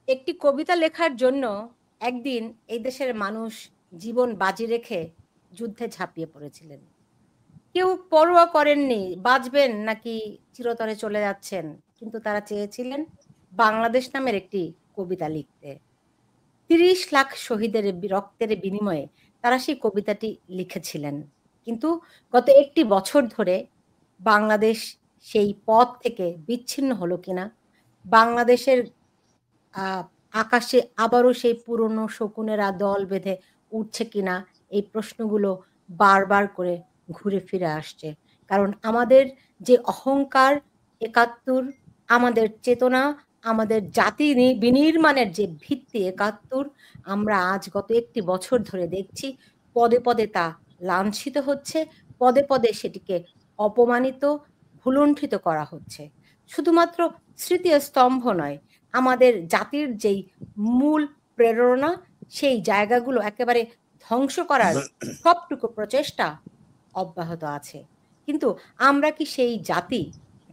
একটি কবিতা লেখার জন্য একদিন এই দেশের মানুষ জীবন বাজি রেখে যুদ্ধে ঝাঁপিয়ে পড়েছিলেন। কেউ পরোয়া করেননি বাঁচবেন নাকি চিরতরে চলে যাচ্ছেন, কিন্তু তারা চেয়েছিলেন বাংলাদেশ নামের একটি কবিতা লিখতে। ৩০ লাখ শহীদের রক্তের বিনিময়ে তারা সেই কবিতাটি লিখেছিলেন। কিন্তু গত একটি বছর ধরে বাংলাদেশ সেই পথ থেকে বিচ্ছিন্ন হলো কিনা, বাংলাদেশের আহ, আকাশে আবারও সেই পুরনো শকুনেরা দল বেঁধে উঠছে কিনা, এই প্রশ্নগুলো বারবার করে ঘুরে ফিরে আসছে। কারণ আমাদের যে অহংকার, একাত্তর, আমাদের চেতনা, আমাদের জাতি বিনির্মাণের যে ভিত্তি একাত্তর, আমরা আজ গত একটি বছর ধরে দেখছি পদে পদে তা লাঞ্ছিত হচ্ছে, পদে পদে সেটিকে অপমানিত, ভুলুণ্ঠিত করা হচ্ছে। শুধুমাত্র স্মৃতি স্তম্ভ নয়, আমাদের জাতির যেই মূল প্রেরণা, সেই জায়গাগুলো একেবারে ধ্বংস করার সবটুকু প্রচেষ্টা অব্যাহত আছে। কিন্তু আমরা কি সেই জাতি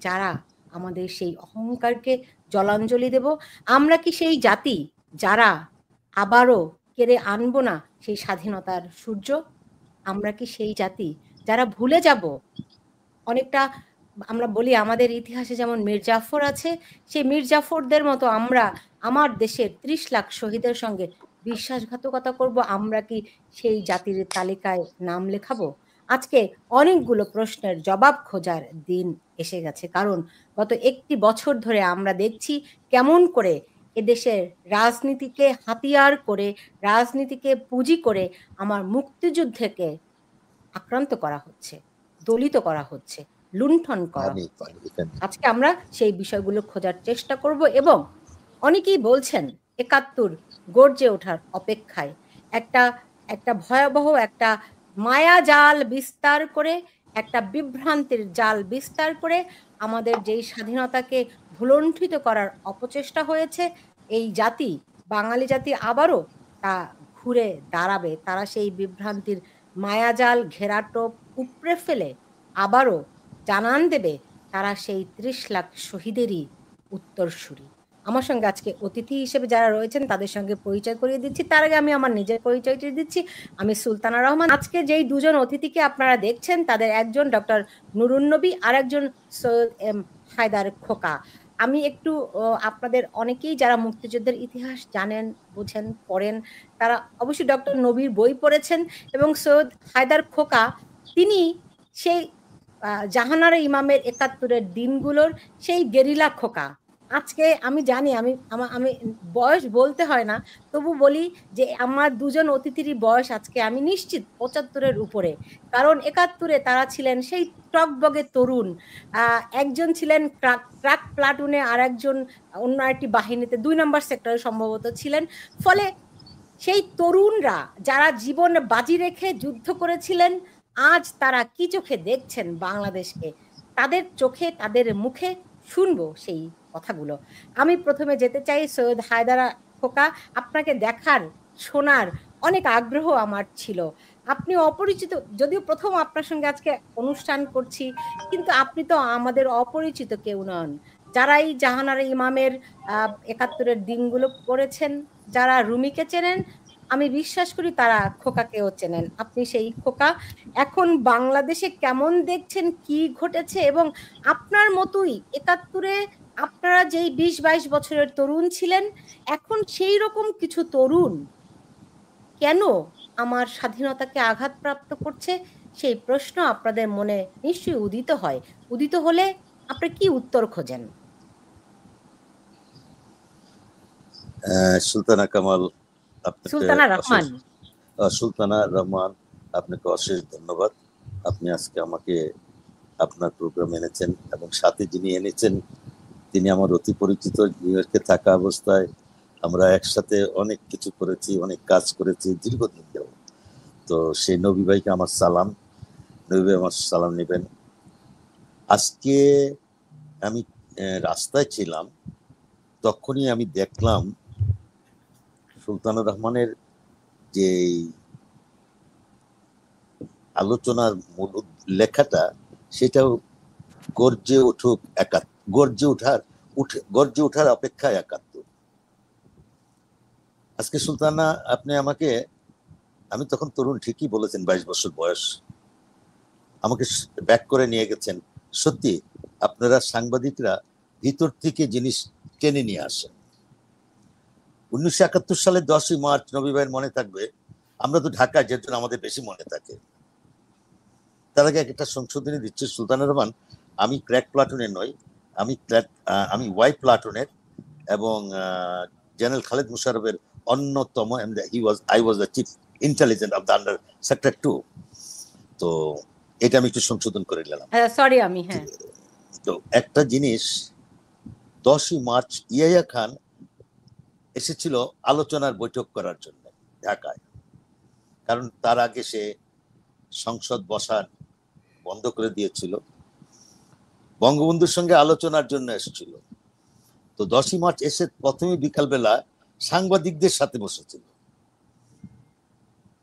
যারা আমাদের সেই অহংকারকে জলাঞ্জলি দেব? আমরা কি সেই জাতি যারা আবারও কেড়ে আনবো না সেই স্বাধীনতার সূর্য? আমরা কি সেই জাতি যারা ভুলে যাব অনেকটা, আমরা বলি আমাদের ইতিহাসে যেমন মীর জাফর আছে, সেই মীর জাফরদের মতো আমরা আমার দেশের ৩০ লাখ শহীদের সঙ্গে বিশ্বাসঘাতকতা করব? আমরা কি সেই জাতির তালিকায় নাম লেখাবো? আজকে অনেকগুলো প্রশ্নের জবাব খোঁজার দিন এসে গেছে। কারণ গত একটি বছর ধরে আমরা দেখছি কেমন করে এদেশের রাজনীতিকে হাতিয়ার করে, রাজনীতিকে পুঁজি করে আমার মুক্তিযুদ্ধকে আক্রান্ত করা হচ্ছে, দলিত করা হচ্ছে, লুণ্ঠন করা হচ্ছে। আজকে আমরা সেই বিষয়গুলো খোঁজার চেষ্টা করব এবং অনেকেই বলছেন ৭১ গর্জে ওঠার অপেক্ষায়। একটা একটা ভয়াবহ একটা মায়া জাল বিস্তার করে, একটা বিভ্রান্তির জাল বিস্তার করে আমাদের যেই স্বাধীনতাকে ভুলণ্ঠিত করার অপচেষ্টা হয়েছে, এই জাতি, বাঙালি জাতি আবারও তা ঘুরে দাঁড়াবে। তারা সেই বিভ্রান্তির মায়াজাল ঘেরাটোপ উপড়ে ফেলে আবারও জানান দেবে তারা সেই ৩০ লাখ শহীদেরই উত্তরসূরি। আমার সঙ্গে আজকে অতিথি হিসেবে যারা রয়েছেন তাদের সঙ্গে পরিচয় করিয়ে দিচ্ছি। তার আগে আমি আমার নিজের পরিচয়টি দিচ্ছি। আমি সুলতানা রহমান। আজকে যেই দুজন অতিথিকে আপনারা দেখছেন তাদের একজন ডক্টর নুরুন নবী, আর একজন সৈয়দ এম হায়দার খোকা। আমি একটু আপনাদের অনেকেই যারা মুক্তিযুদ্ধের ইতিহাস জানেন, বুঝেন, পড়েন, তারা অবশ্যই ডক্টর নবীর বই পড়েছেন। এবং সৈয়দ হায়দার খোকা, তিনি সেই জাহানারা ইমামের ৭১-এর দিনগুলোর সেই গেরিলা খোকা। আজকে আমি জানি আমি বয়স বলতে হয় না, তবু বলি যে আমার দুজন অতিথিরই বয়স আজকে আমি নিশ্চিত ৭৫-এর উপরে। কারণ ৭১-এ তারা ছিলেন সেই টকবগে তরুণ। একজন ছিলেন ট্রাক প্লাটুনে, আর একজন অন্য একটি বাহিনীতে ২ নম্বর সেক্টরে সম্ভবত ছিলেন। ফলে সেই তরুণরা যারা জীবন বাজি রেখে যুদ্ধ করেছিলেন, আজ তারা কি চোখে দেখছেন বাংলাদেশকে, তাদের চোখে তাদের মুখে শুনবো সেই কথাগুলো। আমি প্রথমে যেতে চাই সৈয়দ হায়দারা খোকা। আপনাকে দেখার, শোনার অনেক আগ্রহ আমার ছিল। আপনি অপরিচিত, যদিও প্রথম আপনার সঙ্গে আজকে অনুষ্ঠান করছি, কিন্তু আপনি তো আমাদের অপরিচিত কেউ নন। যারা এই জাহানারা ইমামের ৭১-এর দিনগুলো পড়েছেন, যারা রুমিকে চেনেন, আমি বিশ্বাস করি তারা খোকাকেও চেনেন। আপনি সেই খোকা। এখন বাংলাদেশে কেমন দেখছেন, কি ঘটেছে, এবং আপনার মতোই ৭১-এ আপনারা যেই ২০-২২ বছরের তরুণ ছিলেন, এখন সেই রকম কিছু তরুণ কেন আমার স্বাধীনতাকে আঘাতপ্রাপ্ত করছে, সেই প্রশ্ন আপনাদের মনে নিশ্চয়ই উদিত হয়। উদিত হলে আপনি কি উত্তর খোঁজেন? সুলতানা কামাল, সুলতানা রহমান, সুলতানা রহমান, আপনাকে অশেষ ধন্যবাদ। আপনি আজকে আমাকে আপনার প্রোগ্রাম এনেছেন এবং সাথে যিনি এনেছেন তিনি আমার অতি পরিচিত। নিউ ইয়র্কে থাকা অবস্থায় আমরা একসাথে অনেক কিছু করেছি, অনেক কাজ করেছি দীর্ঘদিন যাবত। তো সেই নবী ভাইকে আমার সালাম। নবী ভাই আমার সালাম নেবেন। আজকে আমি রাস্তায় ছিলাম, তখনই আমি দেখলাম সুলতানুর রহমানের যে আলোচনার মূল লেখাটা, সেটাও গর্জে ওঠার অপেক্ষায় ৭১। আজকে সুলতানা, আপনি আমাকে, আমি তখন তরুণ ঠিকই বলেছেন, 22 বছর বয়স, আমাকে ব্যাক করে নিয়ে গেছেন। সত্যি আপনারা সাংবাদিকরা ভিতর থেকে জিনিস টেনে নিয়ে আসেন। 1971 সালে 10ই মার্চ, নবী ভাইয়ের মনে থাকবে, আমরা তো ঢাকায়, যে জন্য আমাদের বেশি মনে থাকে। তার আগে একটা সংশোধনী দিচ্ছে সুলতানা রহমান, আমি ক্র্যাক প্লাটুনের নই, আমি ওয়াই প্লাটুনের, এবং জেনারেল খালেদ মুশারফের অন্যতম, I was the chief intelligent of the under sector 2। তো এটা আমি একটু সংশোধন করে নিলাম। সরি আমি, হ্যাঁ। তো একটা জিনিস, 10ই মার্চ ইয়াহিয়া খান এসেছিল আলোচনার বৈঠক করার জন্য ঢাকায়, কারণ তার আগে সে সংসদ বসার বন্ধ করে দিয়েছিল, বঙ্গবন্ধুর সঙ্গে আলোচনার জন্য এসেছিল। তো 10ই মার্চ এসে প্রথমে বিকালবেলা সাংবাদিকদের সাথে বসেছিল।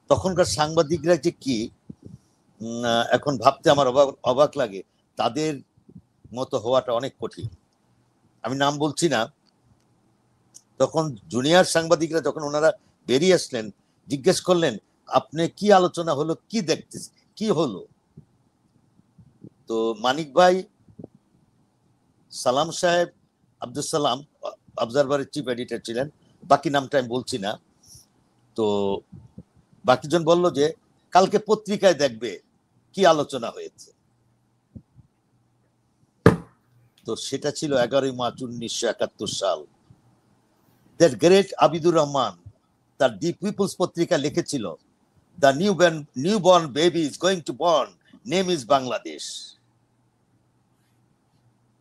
তখনকার সাংবাদিকরা যে কি, এখন ভাবতে আমার অবাক লাগে, তাদের মতো হওয়াটা অনেক কঠিন। আমি নাম বলছি না। তখন জুনিয়র সাংবাদিকরা যখন ওনারা বেরিয়ে আসলেন, জিজ্ঞেস করলেন, আপনি কি আলোচনা হলো, কি দেখতেছেন, কি হলো? তো মানিক ভাই, সালাম সাহেব, আব্দুল সালাম অবজারভারের চিফ এডিটর ছিলেন, বাকি নামটা আমি বলছি না। তো বাকিজন বলল যে কালকে পত্রিকায় দেখবে কি আলোচনা হয়েছে। তো সেটা ছিল 11ই মার্চ 1971 সাল। দ্যাট গ্রেট আবিদুর রহমান তার দি পিপলস পত্রিকা লিখেছিল, the newborn baby is going to born, name is Bangladesh.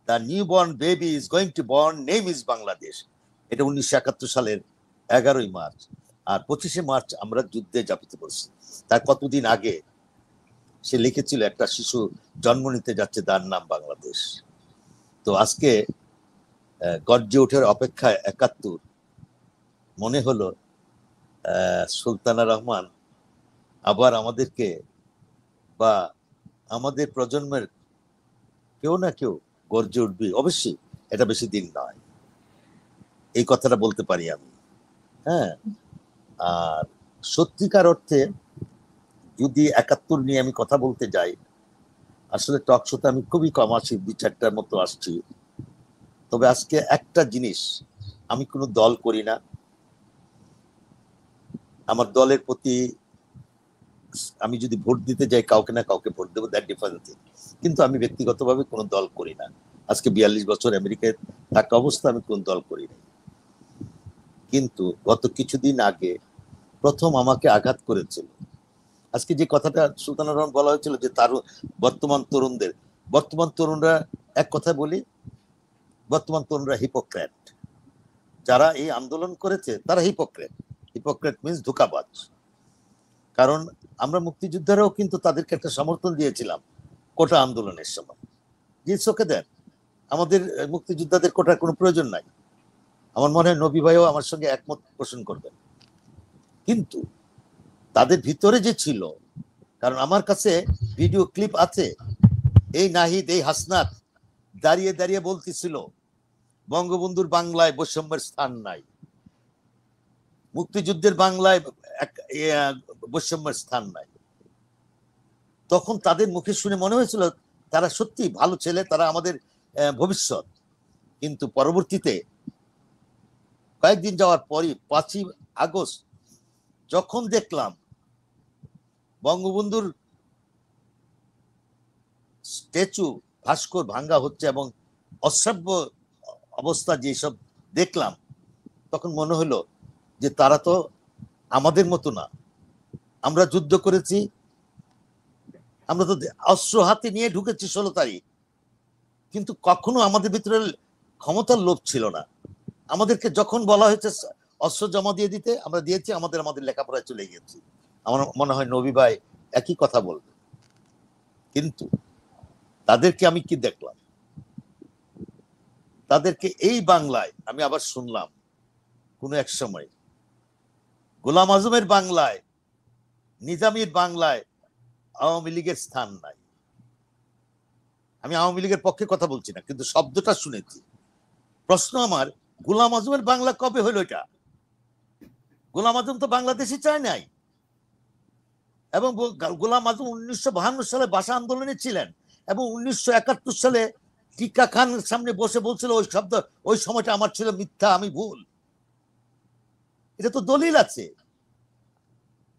The newborn baby is going to born, name is Bangladesh. এটা 1971 সালের 11ই মার্চ। আর 25শে মার্চ আমরা যুদ্ধে ঝাঁপিতে পড়ছি। তার কতদিন আগে সে লিখেছিল, একটা শিশু জন্ম নিতে যাচ্ছে, তার নাম বাংলাদেশ। তো আজকে গর্জে ওঠার অপেক্ষায় 71, মনে হলো সুলতানা রহমান আবার আমাদেরকে বা আমাদের প্রজন্মের কেউ না কেউ গর্জে উঠবে। অবশ্যই এটা বেশি দিন নয়, এই কথাটা বলতে পারি আমি। হ্যাঁ, আর সত্যিকার অর্থে যদি 71 নিয়ে আমি কথা বলতে যাই, আসলে টক শোতে আমি খুবই কম আসি, 2-4টার মতো আসছি। তবে আজকে একটা জিনিস, আমি কোনো দল করি না, আমার দলের প্রতি আমি যদি ভোট দিতে যাই, কাউকে না কাউকে ভোট দেবো, দ্যাট ডিফারেন্ট থিং। কিন্তু আমি ব্যক্তিগতভাবে কোনো দল করি না। আজকে 42 বছর আমেরিকায় থাকা অবস্থা আমি কোন দল করি না। কিন্তু গত কিছুদিন আগে প্রথম আমাকে আঘাত করেছিল, আজকে যে কথাটা সুলতানা রহমান বলা হয়েছিল যে তার বর্তমান তরুণরা, এক কথা বলি, বর্তমান তরুণরা হিপোক্রেট। যারা এই আন্দোলন করেছে তারা হিপোক্রেট। Hypocrite means ধোঁকাবাজ। কারণ আমরা মুক্তিযোদ্ধারাও কিন্তু তাদেরকে একটা সমর্থন দিয়েছিলাম কোটা আন্দোলনের সময়। যে চোখে দেন, আমাদের মুক্তিযোদ্ধাদের কোটার কোনো প্রয়োজন নাই। আমার মনে হয় নবী ভাইও আমার সঙ্গে একমত পোষণ করবেন। কিন্তু তাদের ভিতরে যে ছিল, কারণ আমার কাছে ভিডিও ক্লিপ আছে, এই নাহিদ, এই হাসনাত দাঁড়িয়ে দাঁড়িয়ে বলতেছিল বঙ্গবন্ধুর বাংলায় বৈষম্যের স্থান নাই, মুক্তিযুদ্ধের বাংলায় বৈষম্যের স্থান নাই। তখন তাদের মুখে শুনে মনে হয়েছিল তারা সত্যি ভালো ছেলে, তারা আমাদের ভবিষ্যৎ। কিন্তু পরবর্তীতে কয়েকদিন যাওয়ার পরই 5ই আগস্ট যখন দেখলাম বঙ্গবন্ধুর স্ট্যাচু ভাস্কর ভাঙ্গা হচ্ছে এবং অশ্রাব্য অবস্থা যেসব দেখলাম, তখন মনে হলো যে তারা তো আমাদের মতো না। আমরা যুদ্ধ করেছি, আমরা তো অস্ত্র হাতে নিয়ে ঢুকেছি 16 তারিখ, কিন্তু কখনো আমাদের ভিতরে ক্ষমতার লোভ ছিল না। আমাদেরকে যখন বলা হয়েছে অস্ত্র জমা দিয়ে দিতে, আমরা দিয়েছি, আমাদের লেখাপড়ায় চলে গেছি। আমার মনে হয় নবী ভাই একই কথা বলবে। কিন্তু তাদেরকে আমি কি দেখলাম, তাদেরকে এই বাংলায় আমি আবার শুনলাম কোন এক সময় গোলাম আজমের বাংলায়, নিজামীর বাংলায় আওয়ামী লীগের স্থান নাই। আমি আওয়ামী লীগের পক্ষে কথা বলছি না, কিন্তু শব্দটা শুনেছি। প্রশ্ন আমার, গোলাম আজমের বাংলা কবে হলো? এটা গোলাম আজম তো বাংলাদেশে চায় নাই, এবং গোলাম আজম 1952 সালে ভাষা আন্দোলনে ছিলেন, এবং 1971 সালে টিক্কা খান সামনে বসে বলছিল ওই শব্দ, ওই সময়টা আমার ছিল মিথ্যা, আমি ভুল। এটা তো দলিল আছে।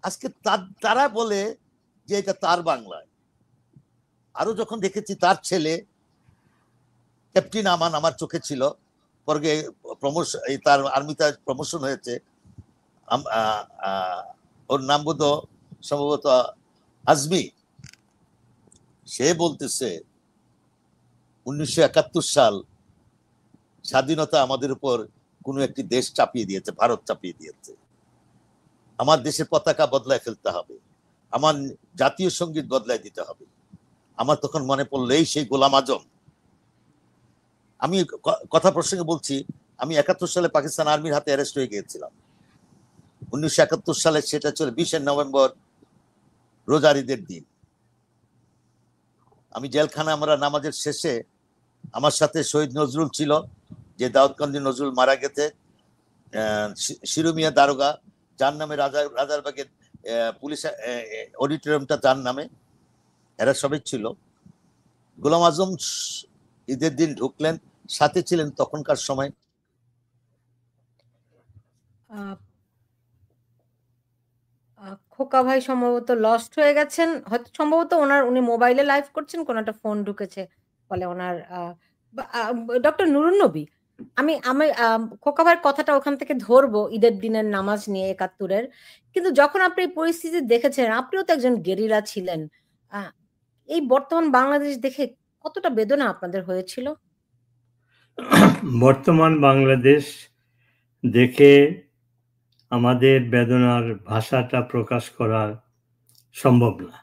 আজকে তারা বলে যে এটা তার বাংলায়। আরো যখন দেখেছি তার ছেলে ক্যাপ্টেন আমান আমার চোখে ছিল, পরে প্রমোশন, তার আর্মিতে প্রমোশন হয়েছে, ওর নাম বোধ সম্ভবত আজমি। সে বলতেছে 1971 সাল স্বাধীনতা আমাদের উপর কোন একটি দেশ চাপিয়ে দিয়েছে, ভারত চাপিয়ে দিয়েছে। আমার দেশের পতাকা বদলায় ফেলতে হবে, আমার জাতীয় সঙ্গীত বদলায় দিতে হবে। আমার তখন মনে পড়লো এই সেই গোলাম আজম। আমি কথা প্রসঙ্গে বলছি, আমি 71 সালে পাকিস্তান আর্মির হাতে অ্যারেস্ট হয়ে গিয়েছিলাম। 1971 সালে সেটা ছিল 20 নভেম্বর, রোজার ঈদের দিন। আমি জেলখানা, আমরা নামাজের শেষে আমার সাথে শহীদ নজরুল ছিল, যে দাউদকান্দি নজরুল মারা গেছে, শিরুমিয়া দারোগা, যার নামে রাজারবাগের পুলিশ অডিটোরিয়ামটা যার নামে, এরা সবাই ছিল। গোলাম আজম ঈদের দিন ঢুকলেন, সাথে ছিলেন তখনকার সময় খোকা ভাই সম্ভবত লস্ট হয়ে গেছেন, হয়তো সম্ভবত উনি মোবাইলে লাইভ করছেন, কোনো একটা ফোন ঢুকেছে ফলে ওনার ডক্টর নুরুন নবী, আমি আমি খোকা ভাইয়ের কথাটা ওখান থেকে ধরবো ঈদের দিনের নামাজ নিয়ে 71-এর। কিন্তু যখন আপনি এই পরিস্থিতি দেখেছেন, আপনিও তো একজন গেরিলা ছিলেন, এই বর্তমান বাংলাদেশ দেখে কতটা বেদনা আপনাদের হয়েছিল? বর্তমান বাংলাদেশ দেখে আমাদের বেদনার ভাষাটা প্রকাশ করা সম্ভব না।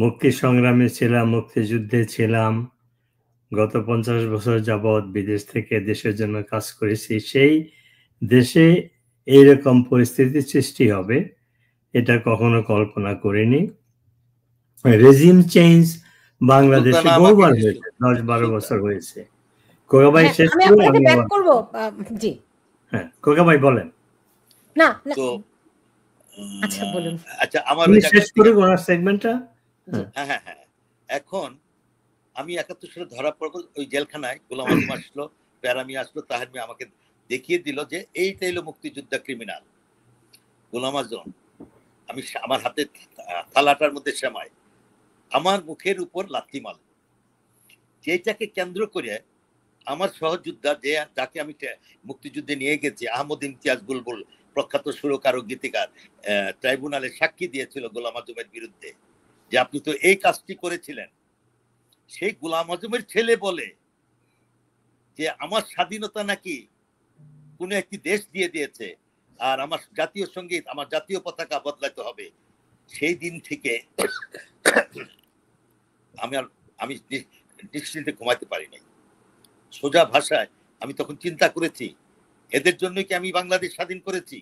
মুক্তি সংগ্রামে ছিলাম, মুক্তিযুদ্ধে ছিলাম, গত 50 বছর যাবৎ বিদেশ থেকে দেশের জন্য কাজ করেছি। সেই দেশে এইরকম পরিস্থিতির সৃষ্টি হবে এটা কখনো কল্পনা করিনি। রেজিম চেঞ্জ বাংলাদেশে বহুবার হয়েছে, 10-12 বছর হয়েছে। কোকা ভাই শেষ আমি আপনাকে ব্যাক করব। জি হ্যাঁ, কোকা ভাই বলেন। না তো আচ্ছা বলুন। আচ্ছা, আমার শেষ করুন ওনার সেগমেন্টটা। হ্যাঁ হ্যাঁ হ্যাঁ। এখন আমি 71 সালে ধরা পড়ব ওই জেলখানায়, গোলাম আজম আসলো, প্যারামি আসলো, তাহের মিয়া আমাকে দেখিয়ে দিল যে এইটা হলো মুক্তিযোদ্ধা ক্রিমিনাল গোলাম আজম। আমি আমার হাতে থালাটার মধ্যে সেমাই, আমার মুখের উপর লাথি মাল, যেটাকে কেন্দ্র করে আমার সহযোদ্ধা, যে যাকে আমি মুক্তিযুদ্ধে নিয়ে গেছি, আহমদ ইমতিয়াজ বুলবুল, প্রখ্যাত সুরকার ও গীতিকার, ট্রাইব্যুনালে সাক্ষী দিয়েছিল গোলাম আজমের বিরুদ্ধে যে আপনি তো এই কাজটি করেছিলেন। সেই গোলাম আজমের ছেলে বলে যে আমার স্বাধীনতা নাকি কোনো একটি দেশ দিয়ে দিয়েছে, আর আমার জাতীয় সঙ্গীত, আমার জাতীয় পতাকা বদলাতে হবে। সেই দিন থেকে আমি নিশ্চিন্তে ঘুমাতে পারি নাই। সোজা ভাষায় আমি তখন চিন্তা করেছি, এদের জন্য কি আমি বাংলাদেশ স্বাধীন করেছি?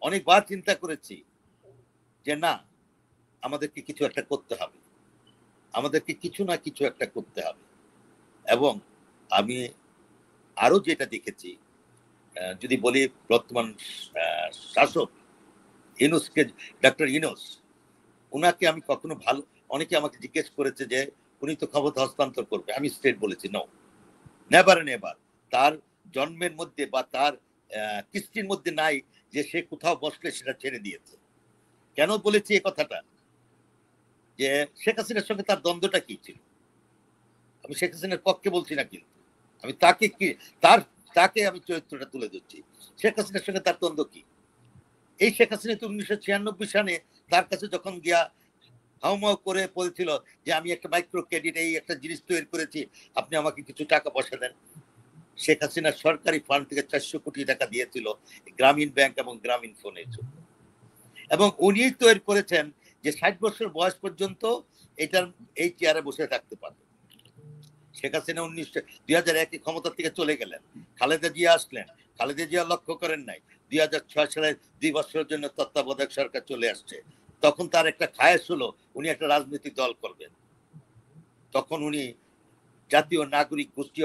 অনেকবার চিন্তা করেছি যে না, আমাদেরকে কিছু একটা করতে হবে, আমাদেরকে কিছু না কিছু একটা করতে হবে। এবং আমি আরো যেটা দেখেছি, যদি বলি বর্তমান শাসক ইউনূসকে, ডক্টর ইউনূস, উনাকে আমি কখনো ভালো, অনেকে আমাকে জিজ্ঞেস করেছে যে উনি তো ক্ষমতা হস্তান্তর করবে, আমি স্ট্রেট বলেছি নো, নেভার নেভার। তার জন্মের মধ্যে বা তার কৃষ্টির মধ্যে নাই যে সে কোথাও বসলে সেটা ছেড়ে দিয়েছে। কেন বলেছি এই কথাটা? যে শেখ হাসিনার সঙ্গে তার দ্বন্দ্বটা কি ছিল? আমি শেখ হাসিনার পক্ষে বলছি না, কিন্তু আমি তাকে কি তাকে আমি চরিত্রটা তুলে ধরছি। শেখ হাসিনার সঙ্গে তার দ্বন্দ্ব কি? এই শেখ হাসিনা তো 1996 সালে তার কাছে যখন গিয়া হাউমাউ করে বলছিল যে আমি একটা মাইক্রো ক্রেডিট, এই একটা জিনিস তৈরি করেছি, আপনি আমাকে কিছু টাকা পয়সা দেন। শেখ হাসিনা সরকারি ফান্ড থেকে 400 কোটি টাকা দিয়েছিল গ্রামীণ ব্যাংক এবং গ্রামীণ ফোনের জন্য, এবং উনি তৈরি করেছেন যে 60 বছর বয়স পর্যন্ত এই চেয়ারে বসে থাকতে পারবে। শেখ হাসিনা 2001 ক্ষমতা থেকে চলে গেলেন, খালেদা জিয়া আসলেন, খালেদা জিয়া লক্ষ্য করেন নাই 2006 সালে 2 বছরের জন্য তত্ত্বাবধায়ক সরকার চলে আসছে। তখন তার একটা খায়েশ হলো উনি একটা রাজনৈতিক দল করবেন। তখন উনি জাতীয় নাগরিক গোষ্ঠী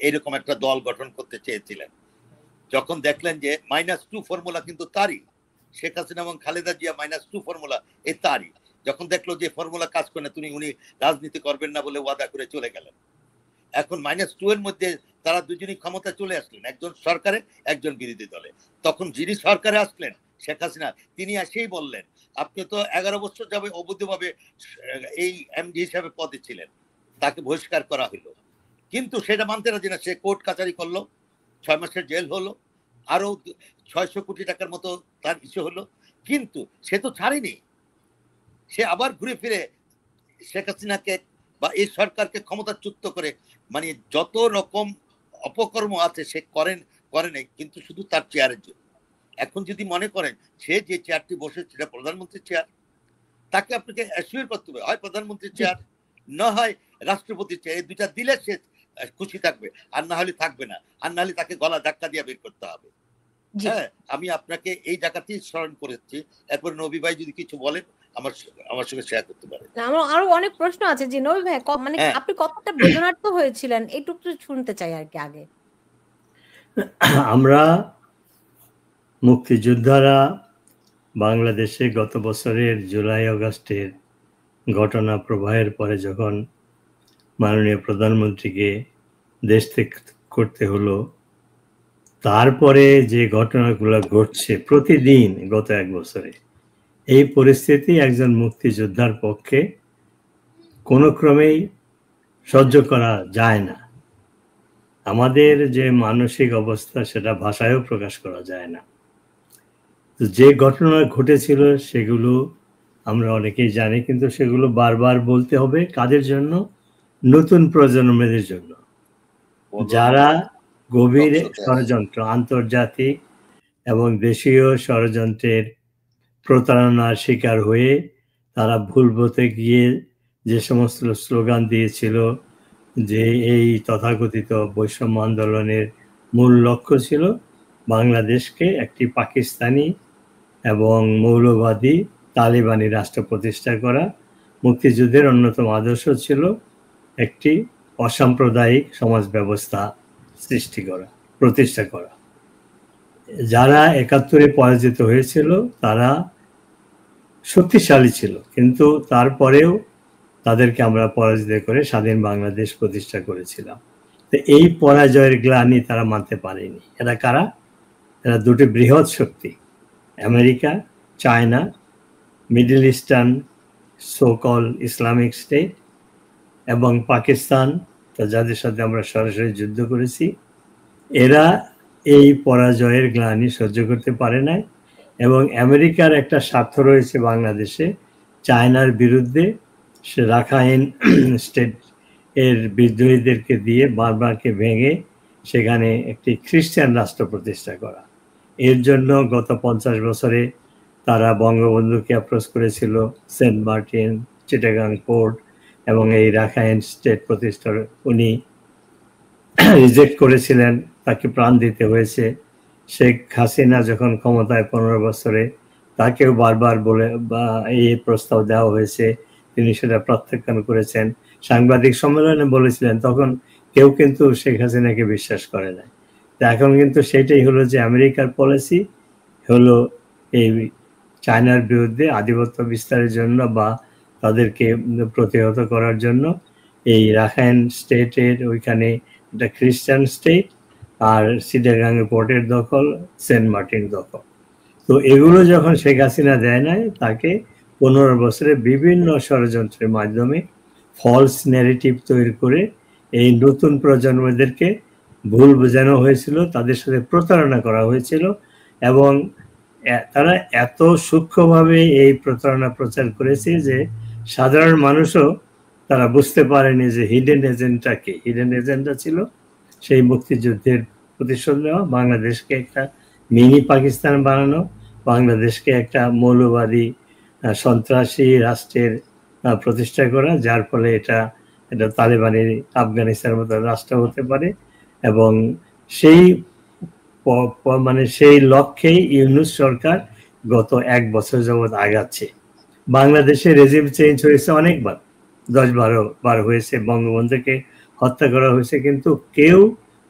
এরকম একটা দল গঠন করতে চেয়েছিলেন। যখন দেখলেন যে -2 ফর্মুলা কিন্তু তারই, শেখ হাসিনা এবং খালেদা জিয়া -2 ফর্মুলা এই তারই, যখন দেখলো যে ফর্মুলা কাজ করে না, উনি রাজনীতি করবেন না বলে ওয়াদা করে চলে গেলেন। এখন -2 এর মধ্যে তারা দুজনই ক্ষমতা চলে আসলেন, একজন সরকারে একজন বিরোধী দলে। তখন যিনি সরকারে আসলেন শেখ হাসিনা, তিনি এসেই বললেন আপনি তো 11 বছর যাবে অবৈধভাবে এই এমডি হিসাবে পদে ছিলেন, তাকে বহিষ্কার করা হলো। কিন্তু সেটা মানতে রাজি না, সে কোর্ট কাচারি করলো, 6 মাসের জেল হলো, আরো 600 কোটি টাকার মতো তার ইস্যু হলো, কিন্তু সে তো ছাড়েনি। সে আবার ঘুরে ফিরে শেখ হাসিনাকে বা এই সরকারকে ক্ষমতাচ্যুত করে, মানে যত রকম অপকর্ম আছে সে করে নাই, কিন্তু শুধু তার চেয়ারের জন্য। এখন যদি মনে করেন সে যে চেয়ারটি বসে সেটা প্রধানমন্ত্রীর চেয়ার, তাকে আপনাকে অ্যাসিওর করতে হবে হয় প্রধানমন্ত্রীর চেয়ার, না হয় রাষ্ট্রপতির চেয়ার। এই দুইটা দিলে সে খুশি থাকবে, আর না হলে থাকবে না, আর না হলে তাকে গলা ধাক্কা দিয়ে বের করতে হবে। হ্যাঁ, আমি আপনাকে এই জায়গাতেই স্মরণ করেছি। এরপর নবী ভাই যদি কিছু বলেন আমার সঙ্গে শেয়ার করতে পারেন। আমার আরো অনেক প্রশ্ন আছে যে নবী ভাই, মানে আপনি কতটা বেদনার্থ হয়েছিলেন এইটুকু শুনতে চাই আর কি আগে। আমরা মুক্তিযোদ্ধারা বাংলাদেশে গত বছরের জুলাই আগস্টের ঘটনা প্রবাহের পরে যখন মাননীয় প্রধানমন্ত্রীকে দেশ ত্যাগ করতে হলো, তারপরে যে ঘটনাগুলো ঘটছে প্রতিদিন গত 1 বছরে, এই পরিস্থিতি একজন মুক্তিযোদ্ধার পক্ষে কোনো ক্রমেই সহ্য করা যায় না। আমাদের যে মানসিক অবস্থা সেটা ভাষায়ও প্রকাশ করা যায় না। যে ঘটনা ঘটেছিল সেগুলো আমরা অনেকেই জানি, কিন্তু সেগুলো বারবার বলতে হবে কাদের জন্য? নতুন প্রজন্মের জন্য, যারা গভীর ষড়যন্ত্র, আন্তর্জাতিক এবং দেশীয় ষড়যন্ত্রের প্রতারণার শিকার হয়ে তারা ভুল পথে গিয়ে যে সমস্ত স্লোগান দিয়েছিল যে এই তথাকথিত বৈষম্য আন্দোলনের মূল লক্ষ্য ছিল বাংলাদেশকে একটি পাকিস্তানি এবং মৌলবাদী তালিবানি রাষ্ট্র প্রতিষ্ঠা করা। মুক্তিযুদ্ধের অন্যতম আদর্শ ছিল একটি অসাম্প্রদায়িক সমাজ ব্যবস্থা প্রতিষ্ঠা করা। যারা 71-এ পরাজিত হয়েছিল তারা শক্তিশালী ছিল, কিন্তু তারপরেও তাদেরকে আমরা পরাজিত করে স্বাধীন বাংলাদেশ প্রতিষ্ঠা করেছিলাম। তো এই পরাজয়ের গ্লানি তারা মানতে পারেনি। এরা কারা? এরা দুটি বৃহৎ শক্তি, America, China, middle eastern so called Islamic State এবং পাকিস্তান, যাদের সাথে আমরা সরাসরি যুদ্ধ করেছি। এরা এই পরাজয়ের গ্লানি সহ্য করতে পারে নাই, এবং আমেরিকার একটা স্বার্থ রয়েছে বাংলাদেশে, চায়নার বিরুদ্ধে সে রাখাইন স্টেট এর বিদ্রোহীদেরকে দিয়ে বারবারকে ভেঙে সেখানে একটি খ্রিস্টান রাষ্ট্র প্রতিষ্ঠা করা। এর জন্য গত 50 বছরে তারা বঙ্গবন্ধুকে অ্যাপ্রোচ করেছিল, সেন্ট মার্টিন, চিটাগাং পোর্ট, এবং এই রাখাইন স্টেট প্রতিষ্ঠার উনি রিজেক্ট করেছিলেন, তাকে প্রাণ দিতে হয়েছে। শেখ হাসিনা যখন ক্ষমতায় 15 বছরে, তাকেও বারবার বলে বা এই প্রস্তাব দেওয়া হয়েছে, তিনি সেটা প্রত্যাখ্যান করেছেন। সাংবাদিক সম্মেলনে বলেছিলেন, তখন কেউ কিন্তু শেখ হাসিনাকে বিশ্বাস করে না। তো এখন কিন্তু সেটাই হলো যে আমেরিকার পলিসি হলো এই চায়নার বিরুদ্ধে আধিপত্য বিস্তারের জন্য বা তাদেরকে প্রতিহত করার জন্য এই রাখাইন স্টেটের ওইখানে একটা খ্রিস্টান স্টেট আর চিটাগাং পোর্টের দখল, সেন্ট মার্টিন দখল। তো এগুলো যখন শেখ হাসিনা দেয় নাই, তাকে 15 বছরে বিভিন্ন ষড়যন্ত্রের মাধ্যমে ফলস ন্যারেটিভ তৈরি করে এই নতুন প্রজন্মদেরকে ভুল বোঝানো হয়েছিল, তাদের সাথে প্রতারণা করা হয়েছিল, এবং তারা এত সূক্ষ্মভাবে এই প্রতারণা প্রচার করেছে যে সাধারণ মানুষও তারা বুঝতে পারেনি যে হিডেন এজেন্ডা কি। হিডেন এজেন্ডা ছিল সেই মুক্তিযুদ্ধের প্রতিশোধ নেওয়া, বাংলাদেশকে একটা মিনি পাকিস্তান বানানো, বাংলাদেশকে একটা মৌলবাদী সন্ত্রাসী রাষ্ট্রের প্রতিষ্ঠা করা, যার ফলে এটা তালেবানের আফগানিস্তানের মতো রাষ্ট্র হতে পারে। এবং সেই লক্ষ্যেই ইউনূস সরকার গত 1 বছর যাবৎ আগাচ্ছে। বাংলাদেশে রেজিম চেঞ্জ হয়েছে অনেকবার, 10-12 বার হয়েছে, বঙ্গবন্ধুকে হত্যা করা হয়েছে, কিন্তু কেউ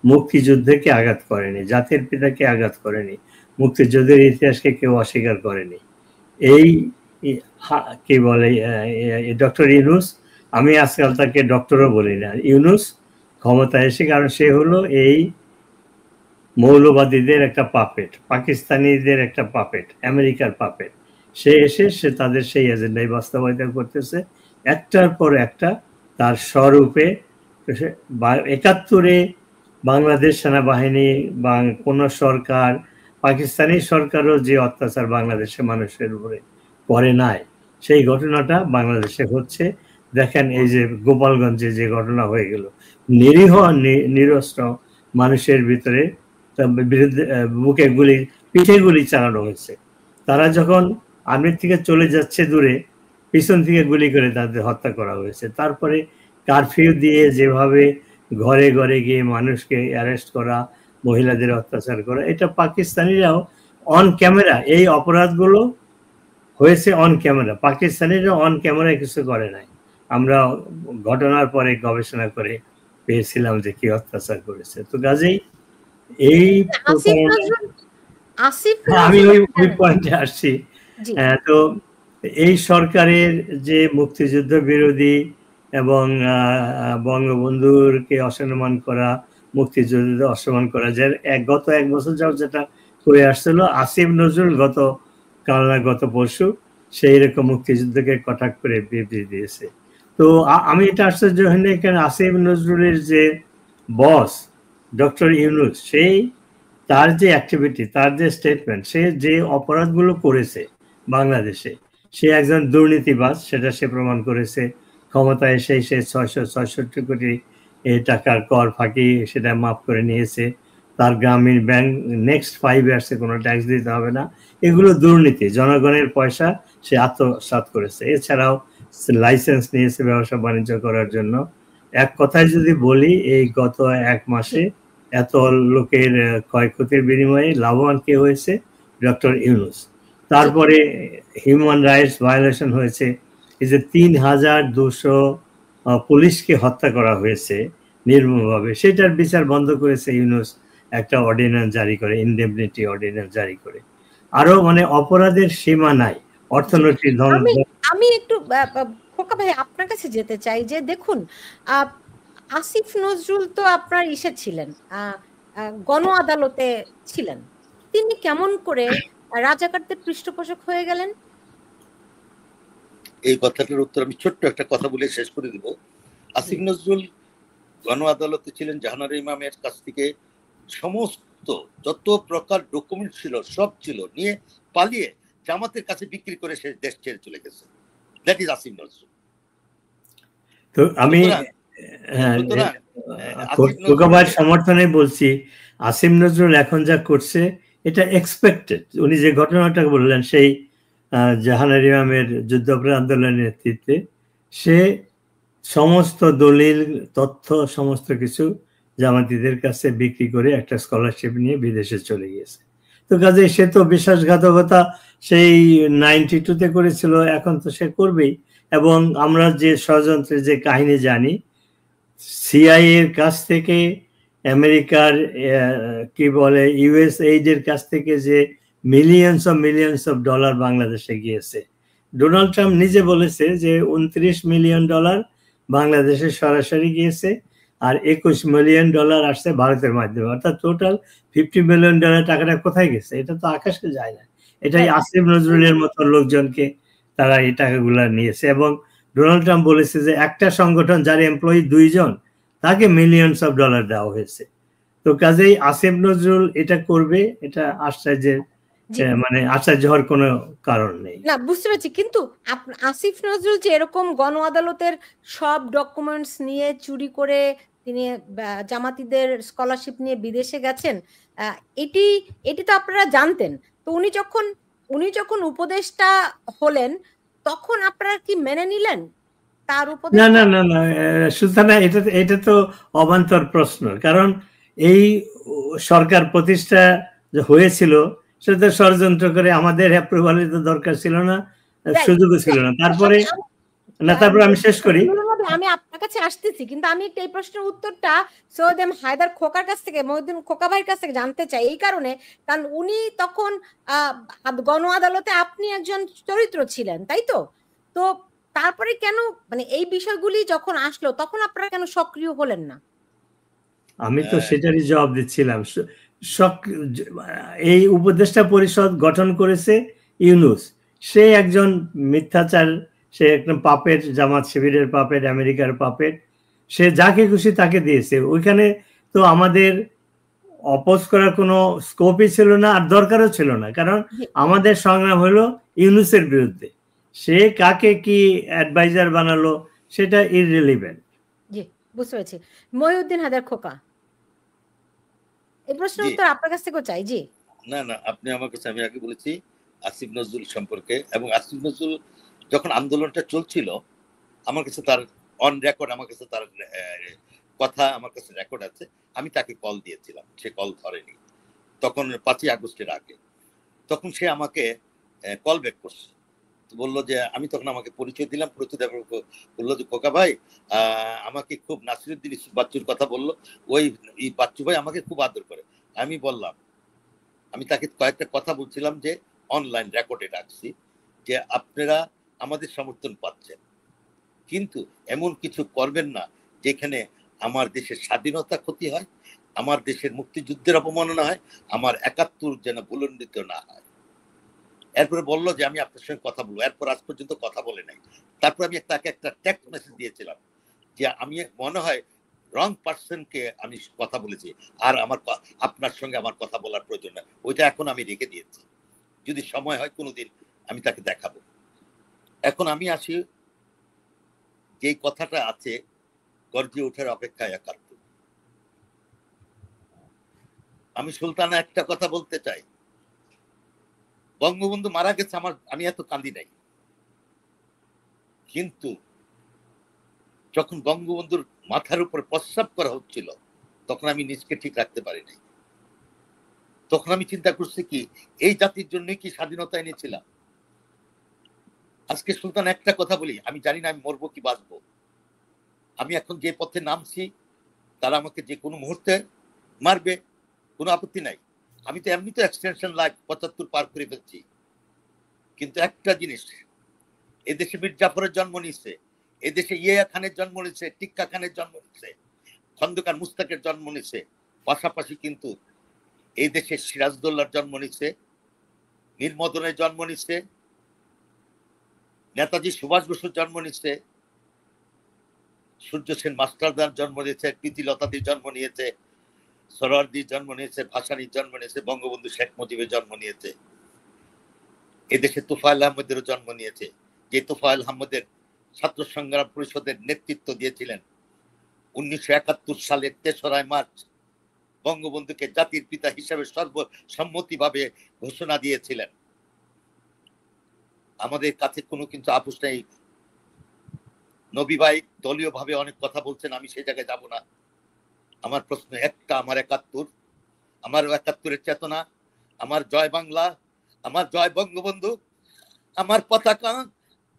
মুক্তিযুদ্ধকে আঘাত করেনি, জাতির পিতাকে আঘাত করেনি, মুক্তিযুদ্ধের ইতিহাসকে কেউ অস্বীকার করেনি। এই কি বলে ডক্টর ইউনূস, আমি আজকাল তাকে ডক্টরও বলি না, ইউনূস ক্ষমতায় এসে, কারণ সে হলো এই মৌলবাদীদের একটা পাপেট, পাকিস্তানিদের একটা পাপেট, আমেরিকার পাপেট। সে এসে তাদের সেই এজেন্ডাই বাস্তবায়িত করতেছে একটার পর একটা তার স্বরূপে। ৭১-এ বাংলাদেশ সেনাবাহিনী বা কোনো সরকার, পাকিস্তানি সরকারও যে অত্যাচার বাংলাদেশের মানুষের উপরে করে নাই, সেই ঘটনাটা বাংলাদেশে হচ্ছে। দেখেন এই যে গোপালগঞ্জে যে ঘটনা হয়ে গেল, নিরীহ নিরস্ত্র মানুষের ভিতরে বিরুদ্ধে বুকে গুলি, পিঠে গুলি চালানো হয়েছে। তারা যখন আর্মির থেকে চলে যাচ্ছে দূরে, পিছন থেকে গুলি করে তাদের হত্যা করা হয়েছে। তারপরে কারফিউ দিয়ে যেভাবে ঘরে ঘরে গিয়ে মানুষকে অ্যারেস্ট করা, মহিলাদের অত্যাচার করা, এটা পাকিস্তানিরাও অন ক্যামেরা, এই অপরাধগুলো হয়েছে অন ক্যামেরা। পাকিস্তানিরা অন ক্যামেরায় কিছু করে নাই। আমরা ঘটনার পরে গবেষণা করে পেয়েছিলাম যে কি অত্যাচার করেছে। তো কাজেই এই আমি ওই পয়েন্টে আসছি। তো এই সরকারের যে মুক্তিযুদ্ধ বিরোধী এবং বঙ্গবন্ধুরকে অসম্মান করা, মুক্তিযুদ্ধ অসম্মান করা, যে গত ১ বছর যাও যেটা করে আসছিল, আসিফ নজরুল গত পরশু সেই রকম মুক্তিযুদ্ধকে কটাক্ষ করে বিবৃতি দিয়েছে। তো আমি এটা আশ্চর্য হয়নি, এখানে আসিফ নজরুলের যে বস ডক্টর ইউনূস, সেই তার যে অ্যাক্টিভিটি, তার যে স্টেটমেন্ট, সে যে অপরাধগুলো করেছে বাংলাদেশে, সে একজন দুর্নীতিবাজ, সেটা সে প্রমাণ করেছে। ক্ষমতায় এসে সে ৬৬৬ কোটি টাকার কর ফাঁকি সেটা মাফ করে নিয়েছে। তার গ্রামীণ ব্যাংক নেক্সট 5 ইয়ার্সে কোনো ট্যাক্স দিতে হবে না। এগুলো দুর্নীতি, জনগণের পয়সা সে আত্মসাৎ করেছে। এছাড়াও লাইসেন্স নিয়েছে ব্যবসা বাণিজ্য করার জন্য। এক কথায় যদি বলি, এই গত ১ মাসে এত লোকের ক্ষয়ক্ষতির বিনিময়ে লাভবান কে হয়েছে? ডক্টর ইউনূস। তারপরে হিউম্যান রাইটস ভায়োলেশন হয়েছে, এই যে ৩,২০০ পুলিশকে হত্যা করা হয়েছে নির্মমভাবে, সেটার বিচার বন্ধ করেছে ইউনূস একটা অর্ডিন্যান্স জারি করে, ইনডেমনিটি অর্ডিন্যান্স জারি করে। আরো মানে অপরাধের সীমা নাই, অর্থনৈতিক ধ্বংস। আমি একটু খোকা ভাই আপনার কাছে যেতে চাই যে দেখুন, আসিফ নজরুল তো আপনার ইসে ছিলেন, গণ আদালতে ছিলেন, তিনি কেমন করে রাজাকারদের পৃষ্ঠপোষক হয়ে গেলেন? এই কথাটার উত্তর আমি ছোট্ট একটা কথা বলে শেষ করে দিব। আসিফ নজরুল গণ আদালতে ছিলেন, জাহানারা ইমামের কাছ থেকে সমস্ত যত প্রকার ডকুমেন্ট ছিল সব ছিল নিয়ে পালিয়ে জামাতের কাছে বিক্রি করে সে দেশ ছেড়ে চলে গেছে। That is Asif Nazrul. তো আমি খোকাবার সমর্থনে বলছি, আসিফ নজরুল এখন যা করছে এটা এক্সপেক্টেড। উনি যে ঘটনাটা বললেন, সেই জাহানারা ইমামের যুদ্ধাপরাধ আন্দোলনের নেতৃত্বে সে সমস্ত দলিল, তথ্য, সমস্ত কিছু জামাতিদের কাছে বিক্রি করে একটা স্কলারশিপ নিয়ে বিদেশে চলে গিয়েছে। তো কাজে সে তো বিশ্বাসঘাতকতা সেই 92-তে করেছিল, এখন তো সে করবেই। এবং আমরা যে ষড়যন্ত্রের যে কাহিনী জানি, সিআইএ এর কাছ থেকে, আমেরিকার কি বলে ইউএসএইড এর কাছ থেকে যে মিলিয়নস অফ ডলার বাংলাদেশে গিয়েছে। ডোনাল্ড ট্রাম্প নিজে বলেছে যে 29 মিলিয়ন ডলার বাংলাদেশে সরাসরি গিয়েছে, আর 21 মিলিয়ন ডলার আসছে ভারতের মাধ্যমে। অর্থাৎ টোটাল 50 মিলিয়ন ডলার টাকাটা কোথায় গেছে? এটা তো আকাশে যায় না। এটাই আসিফ নজরুলের মতো লোকজনকে তারা এই টাকাগুলো নিয়েছে। এবং ডোনাল্ড ট্রাম্প বলেছে যে একটা সংগঠন যার এমপ্লয়ি 2 জন, তাকে মিলিয়নস অফ ডলার দেওয়া হয়েছে। তো কাজেই আসিফ নজরুল এটা করবে, এটা আশ্চর্যের মানে আশ্চর্য হওয়ার কোনো কারণ নেই। না, বুঝতে পারছি, কিন্তু আসিফ নজরুল যে এরকম গণ আদালতের সব ডকুমেন্টস নিয়ে চুরি করে তিনি জামাতিদের স্কলারশিপ নিয়ে বিদেশে গেছেন, এটি তো আপনারা জানতেন। তো উনি যখন উপদেষ্টা হলেন, তখন আপনারা কি মেনে নিলেন তার উপদেশ? না না না না সুলতানা, এটা তো অবান্তর প্রশ্ন। কারণ এই সরকার প্রতিষ্ঠা হয়েছিল সেটা ষড়যন্ত্র করে, আমাদের অ্যাপ্রুভালের তো দরকার ছিল না, সুযোগও ছিল না। তারপরে না তারপর আমি শেষ করি। আমি আপনার কাছে আসতেছি, কিন্তু আমি একটু এই প্রশ্নের উত্তরটা সৈয়দ এম হায়দার খোকার কাছ থেকে, মহিউদ্দিন খোকা ভাইয়ের কাছ থেকে জানতে চাই। এই কারণে, কারণ উনি তখন গণ আদালতে আপনি একজন চরিত্র ছিলেন, তাই তো? তো তারপরে কেন, মানে এই বিষয়গুলি যখন আসলো তখন আপনারা কেন সক্রিয় হলেন না? আমি তো সেটারই জবাব দিচ্ছিলাম। এই উপদেষ্টা পরিষদ গঠন করেছে ইউনূস, সে একজন মিথ্যাচার, সে একদম পাপেট, জামাত শিবিরের পাপেট, আমেরিকার পাপেট, সে যাকে খুশি তাকে দিয়েছে। ওইখানে তো আমাদের অপোজ করার কোনো স্কোপই ছিল না, আর দরকারও ছিল না, কারণ আমাদের সংগ্রাম হলো ইউনূসের বিরুদ্ধে। সে কাকে কি অ্যাডভাইজার বানালো সেটা ইররিলেভেন্ট। জি, বুঝতে পেরেছি। মহিউদ্দিন হায়দার খোকা, এই প্রশ্নের উত্তর আপনার কাছ থেকেও চাই। জি। না না, আপনি আমার কাছে, আমি আগে বলেছি আসিফ নজরুল সম্পর্কে, এবং আসিফ নজরুল যখন আন্দোলনটা চলছিল আমার কাছে তার অন রেকর্ড, আমার কাছে তার কথা আমার কাছে রেকর্ড আছে, আমি তাকে কল দিয়েছিলাম, সে কল ধরেনি, তখন 5ই আগস্টের আগে। তখন সে আমাকে কল ব্যাক করছে, বললো যে, আমি তখন আমাকে পরিচয় দিলাম, বললো যে খোকা ভাই আমাকে খুব, নাসিরুদ্দিন ইউসুফ বাচ্চুর কথা বললো, ওই বাচ্চু ভাই আমাকে খুব আদর করে। আমি বললাম, আমি তাকে কয়েকটা কথা বলছিলাম যে অনলাইন রেকর্ডে রাখছি, যে আপনারা আমাদের সমর্থন পাচ্ছেন, কিন্তু এমন কিছু করবেন না যেখানে আমার দেশের স্বাধীনতা ক্ষতি হয়, আমার দেশের মুক্তিযুদ্ধের অপমাননা হয়, আমার 71 যেন ভুলণ্ডিত না হয়। এরপরে বললো যে আমি আপনার সঙ্গে কথা বলবো, এরপর আজ পর্যন্ত কথা বলে নাই। তারপর আমি তাকে একটা টেক্সট মেসেজ দিয়েছিলাম যে আমি মনে হয় রং পার্সনকে আমি কথা বলেছি, আর আমার আপনার সঙ্গে আমার কথা বলার প্রয়োজন না, ওইটা এখন আমি রেখে দিয়েছি, যদি সময় হয় কোনোদিন আমি তাকে দেখাবো। এখন আমি আসি, যে কথাটা আছে গর্জে ওঠার অপেক্ষায় 71। আমি সুলতানা একটা কথা বলতে চাই, বঙ্গবন্ধু মারা গেছে, আমি এত কান্দি নাই, কিন্তু যখন বঙ্গবন্ধুর মাথার উপর প্রস্রাব করা হচ্ছিল তখন আমি নিজকে ঠিক রাখতে পারি নাই। তখন আমি চিন্তা করছি কি, এই জাতির জন্য কি স্বাধীনতা এনেছিলাম? আজকে সুলতান একটা কথা বলি, আমি জানি না আমি মরবো কি বাঁচবো। আমি এখন যে পথে নামছি, তারা আমাকে যে কোনো মুহূর্তে মারবে, কোনো আপত্তি নাই। আমি তো এমনি তো এক্সটেনশন লাইফ 75 পার করে ফেলছি, কিন্তু একটা জিনিস, এদেশে মীর জাফরের জন্ম নিচ্ছে, এদেশে ইয়া খানের জন্ম নিচ্ছে, টিক্কা খানের জন্ম নিচ্ছে, খন্দকার মুস্তাকের জন্ম নিচ্ছে, পাশাপাশি কিন্তু এই দেশে সিরাজদৌল্লার জন্ম নিচ্ছে, মীর মদনের জন্ম নিচ্ছে, নেতাজি সুভাষ বসুর জন্ম নিচ্ছে, সূর্য সেন মাস্টারদার জন্ম নিয়েছে, প্রীতিলতাদির জন্ম নিয়েছে, সরোয়ারদির জন্ম নিয়েছে, ভাসানীর জন্ম নিয়েছে, বঙ্গবন্ধু শেখ মুজিবের জন্ম নিয়েছে, এদেশে তোফায়েল আহমেদেরও জন্ম নিয়েছে, যে তোফায়েল আহমেদের ছাত্র সংগ্রাম পরিষদের নেতৃত্ব দিয়েছিলেন। 1971 সালের 3রা মার্চ বঙ্গবন্ধুকে জাতির পিতা হিসেবে সর্বসম্মতিভাবে ঘোষণা দিয়েছিলেন। আমাদের কাছে কোনো কিন্তু আপোষ নেই। নবী ভাই দলীয় ভাবে অনেক কথা বলছেন, আমি সেই জায়গায় যাব না। আমার প্রশ্ন একটা, আমার 71, আমার 71-এর চেতনা, আমার জয় বাংলা, আমার জয় বঙ্গবন্ধু, আমার পতাকা,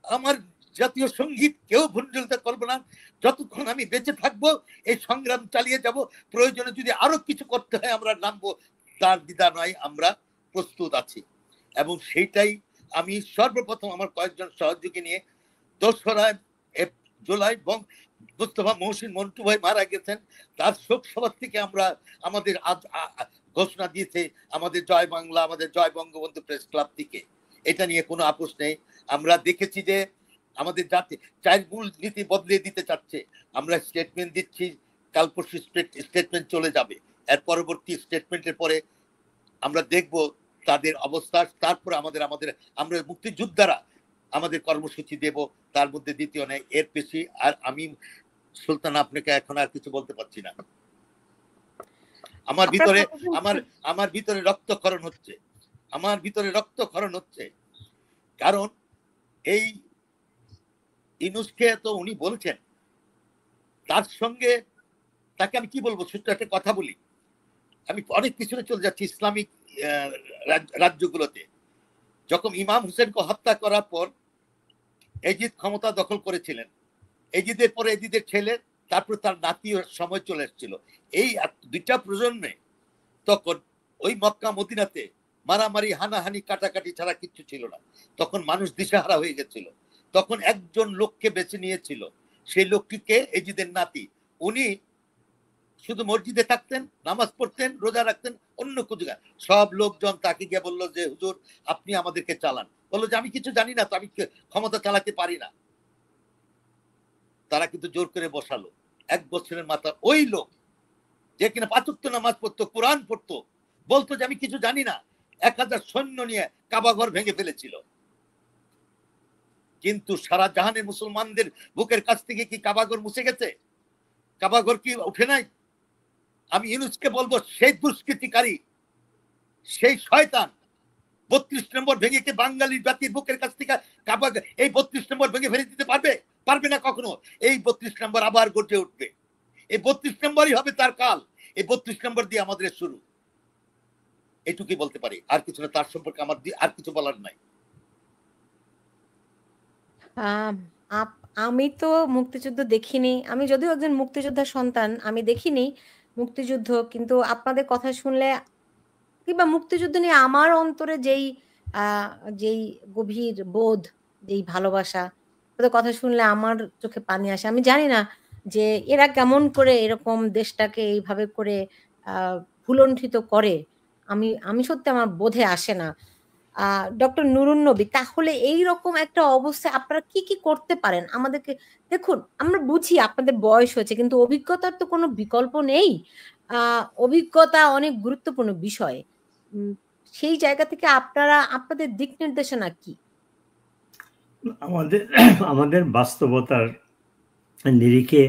আমার জাতীয় সঙ্গীত কেউ ভুলতে করবো না। যতক্ষণ আমি বেঁচে থাকবো এই সংগ্রাম চালিয়ে যাব, প্রয়োজনে যদি আরো কিছু করতে হয় আমরা নামবো, তার দ্বিধা নয়, আমরা প্রস্তুত আছি। এবং সেইটাই আমি সর্বপ্রথম আমার কয়েকজন সহযোগী নিয়ে 2রা জুলাই মুস্তফা মহসিন মন্টু ভাই মারা গেছেন, তার শোক সভা থেকে আমরা আমাদের ঘোষণা দিয়েছে আমাদের জয় বাংলা, আমাদের জয় বঙ্গবন্ধু প্রেস ক্লাব থেকে। এটা নিয়ে কোনো আপোষ নেই। আমরা দেখেছি যে আমাদের জাতি চাইল্ড মূল নীতি বদলে দিতে চাচ্ছে, আমরা স্টেটমেন্ট দিচ্ছি, কাল পরশু স্টেটমেন্ট চলে যাবে, এর পরবর্তী স্টেটমেন্টের পরে আমরা দেখব তাদের অবস্থা, তারপরে আমরা মুক্তিযোদ্ধারা আমাদের কর্মসূচি দেব, তার মধ্যে দ্বিতীয় নেই, এর বেশি আর আমি সুলতান আপনাকে এখন আর কিছু বলতে পারছি না। আমার ভিতরে রক্তক্ষরণ হচ্ছে, আমার ভিতরে রক্তক্ষরণ হচ্ছে, কারণ এই ইউনূসকে তো উনি বলছেন, তার সঙ্গে তাকে আমি কি বলবো, ছোট্ট একটা কথা বলি, আমি অনেক পিছনে চলে যাচ্ছি। ইসলামিক রাজ্যগুলোতে যখন ইমাম হোসেনকে হত্যা করার পর এজিদ ক্ষমতা দখল করেছিলেন, এজিদের পরে এজিদের ছেলে, তারপর তার নাতি সময় চলে এসেছিল। এই দুইটা প্রজন্মে তখন ওই মক্কা মদিনাতে মারামারি হানাহানি কাটাকাটি ছাড়া কিচ্ছু ছিল না। তখন মানুষ দিশাহারা হয়ে গেছিল। তখন একজন লোককে বেছে নিয়েছিল, সেই লোকটিকে এজিদের নাতি। উনি শুধু মসজিদে থাকতেন, নামাজ পড়তেন, রোজা রাখতেন, অন্য কিছু। সব লোকজন তাকে গিয়ে বললো যে হুজুর আপনি আমাদেরকে চালান। বললো যে আমি কিছু জানি না, তো আমি ক্ষমতা চালাতে পারি না। তারা কিন্তু জোর করে বসালো। 1 বছরের মাথা ওই লোক যে কিনা 5 ওয়াক্ত নামাজ পড়তো, কোরআন পড়তো, বলতো যে আমি কিছু জানি না, 1000 সৈন্য নিয়ে কাবাঘর ভেঙে ফেলেছিল। কিন্তু সারা জাহানের মুসলমানদের বুকের কাছ থেকে কি কাবাঘর মুছে গেছে? কাবাঘর কি উঠে নাই? আমি ইউনুসকে বলবো, সেই দুষ্কৃতিকারী, সেই শয়তান 32 নম্বর ভেঙে কি বাঙালি জাতির বুকের কাছ থেকে কাবাঘর, এই 32 নম্বর ভেঙে ফেলে দিতে পারবে? পারবে না কখনো। এই 32 নম্বর আবার গড়ে উঠবে। এই 32 নম্বরই হবে তার কাল। এই 32 নম্বর দিয়ে আমাদের শুরু। এটুকুই বলতে পারি, আর কিছু না। তার সম্পর্কে আমার আর কিছু বলার নাই। আমি তো মুক্তিযুদ্ধ দেখিনি। আমি যদিও একজন মুক্তিযোদ্ধার সন্তান, আমি দেখিনি মুক্তিযুদ্ধ। কিন্তু আপনাদের কথা শুনলে কিংবা মুক্তিযুদ্ধ নিয়ে আমার অন্তরে যেই গভীর বোধ, যেই ভালোবাসা, ওদের কথা শুনলে আমার চোখে পানি আসে। আমি জানি না যে এরা কেমন করে এরকম দেশটাকে এইভাবে করে ভুলণ্ঠিত করে। আমি সত্যি আমার বোধে আসে না। ডক্টর নুরুন নবী, তাহলে এইরকম একটা অবস্থায় আপনারা কি কি করতে পারেন? আমাদেরকে দেখুন, আমরা বুঝি আপনাদের বয়স হয়েছে, কিন্তু অভিজ্ঞতার তো কোনো বিকল্প নেই। অভিজ্ঞতা অনেক গুরুত্বপূর্ণ বিষয়। সেই জায়গা থেকে আপনাদের দিক নির্দেশনা কি? আমাদের বাস্তবতার নিরিখে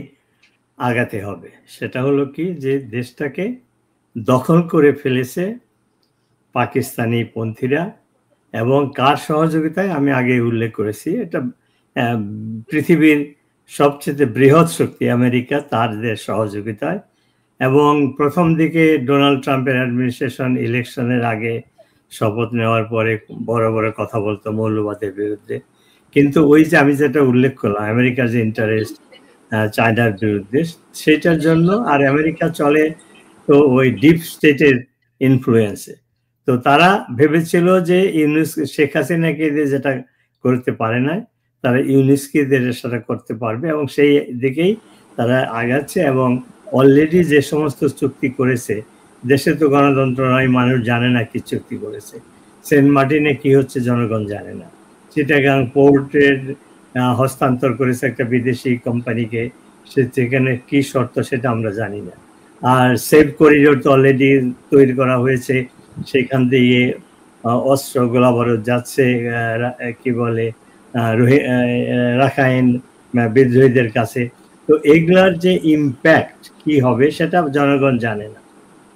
আগাতে হবে। সেটা হলো কি, যে দেশটাকে দখল করে ফেলেছে পাকিস্তানি পন্থীরা, এবং কার সহযোগিতায় আমি আগে উল্লেখ করেছি। এটা পৃথিবীর সবচেয়ে বৃহৎ শক্তি আমেরিকা, তাদের সহযোগিতায়। এবং প্রথম দিকে ডোনাল্ড ট্রাম্পের অ্যাডমিনিস্ট্রেশন ইলেকশনের আগে শপথ নেওয়ার পরে বড় বড় কথা বলতো মৌলবাদের বিরুদ্ধে। কিন্তু ওই যে আমি যেটা উল্লেখ করলাম, আমেরিকার যে ইন্টারেস্ট চায়নার বিরুদ্ধে, সেটার জন্য আর আমেরিকা চলে তো ওই ডিপ স্টেটের ইনফ্লুয়েন্সে। তো তারা ভেবেছিল যে শেখ হাসিনাকে দিয়ে যেটা করতে পারে না, তারা ইউনুসকে দিয়ে সেটা করতে পারবে, এবং সেই দিকেই তারা আগাচ্ছে। এবং অলরেডি যে সমস্ত চুক্তি করেছে, দেশে তো গণতন্ত্র নয়, মানুষ জানে না কি চুক্তি করেছে। সেন্ট মার্টিনে কি হচ্ছে জনগণ জানে না। চিটাগাং পোর্টের হস্তান্তর করেছে একটা বিদেশি কোম্পানিকে, সেখানে কি শর্ত সেটা আমরা জানি না। আর সেফ করিডোর তো অলরেডি তৈরি করা হয়েছে, সেখান দিয়ে অস্ত্র গোলাবারুদ যাচ্ছে কি বলে রাখাইন বিদ্রোহীদের কাছে। তো এগুলার যে ইম্প্যাক্ট কি হবে সেটা জনগণ জানে না।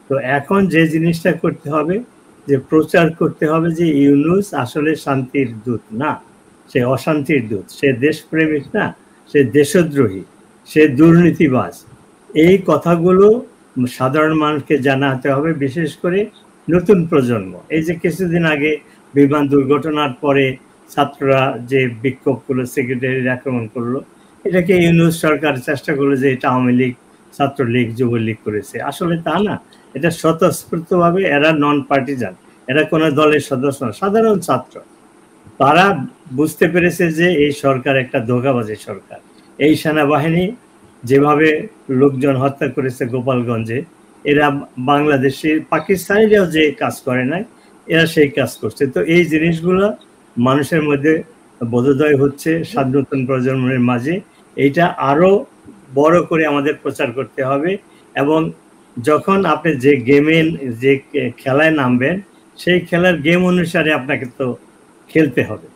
তো এখন যে জিনিসটা করতে হবে, যে প্রচার করতে হবে যে ইউনুস আসলে শান্তির দূত না, সে অশান্তির দূত, সে দেশপ্রেমিক না, সে দেশদ্রোহী, সে দুর্নীতিবাজ। এই কথাগুলো সাধারণ মানুষকে জানাতে হবে, বিশেষ করে নতুন প্রজন্ম। এই যে কিছুদিন আগে বিমান দুর্ঘটনার পরে ছাত্ররা যে বিক্ষোভ করলো, সেক্রেটারির আক্রমণ করলো, এটাকে ইউনুস সরকার চেষ্টা করলো যে এটা আওয়ামী লীগ, ছাত্রলীগ, যুবলীগ করেছে। আসলে তা না, এটা স্বতঃস্ফূর্তভাবে, এরা নন পার্টিজান, এরা কোনো দলের সদস্য না, সাধারণ ছাত্র। তারা বুঝতে পেরেছে যে এই সরকার একটা ধোঁকাবাজি সরকার। এই সেনাবাহিনী যেভাবে লোকজন হত্যা করেছে গোপালগঞ্জে, এরা বাংলাদেশে পাকিস্তানিরাও যে কাজ করে নাই, এরা সেই কাজ করছে। তো এই জিনিসগুলো মানুষের মধ্যে বোধোদয় হচ্ছে নতুন প্রজন্মের মাঝে। এইটা আরো বড় করে আমাদের প্রচার করতে হবে। এবং যখন আপনি যে যে খেলায় নামবেন, সেই খেলার গেম অনুসারে আপনাকে তো খেলতে হবে।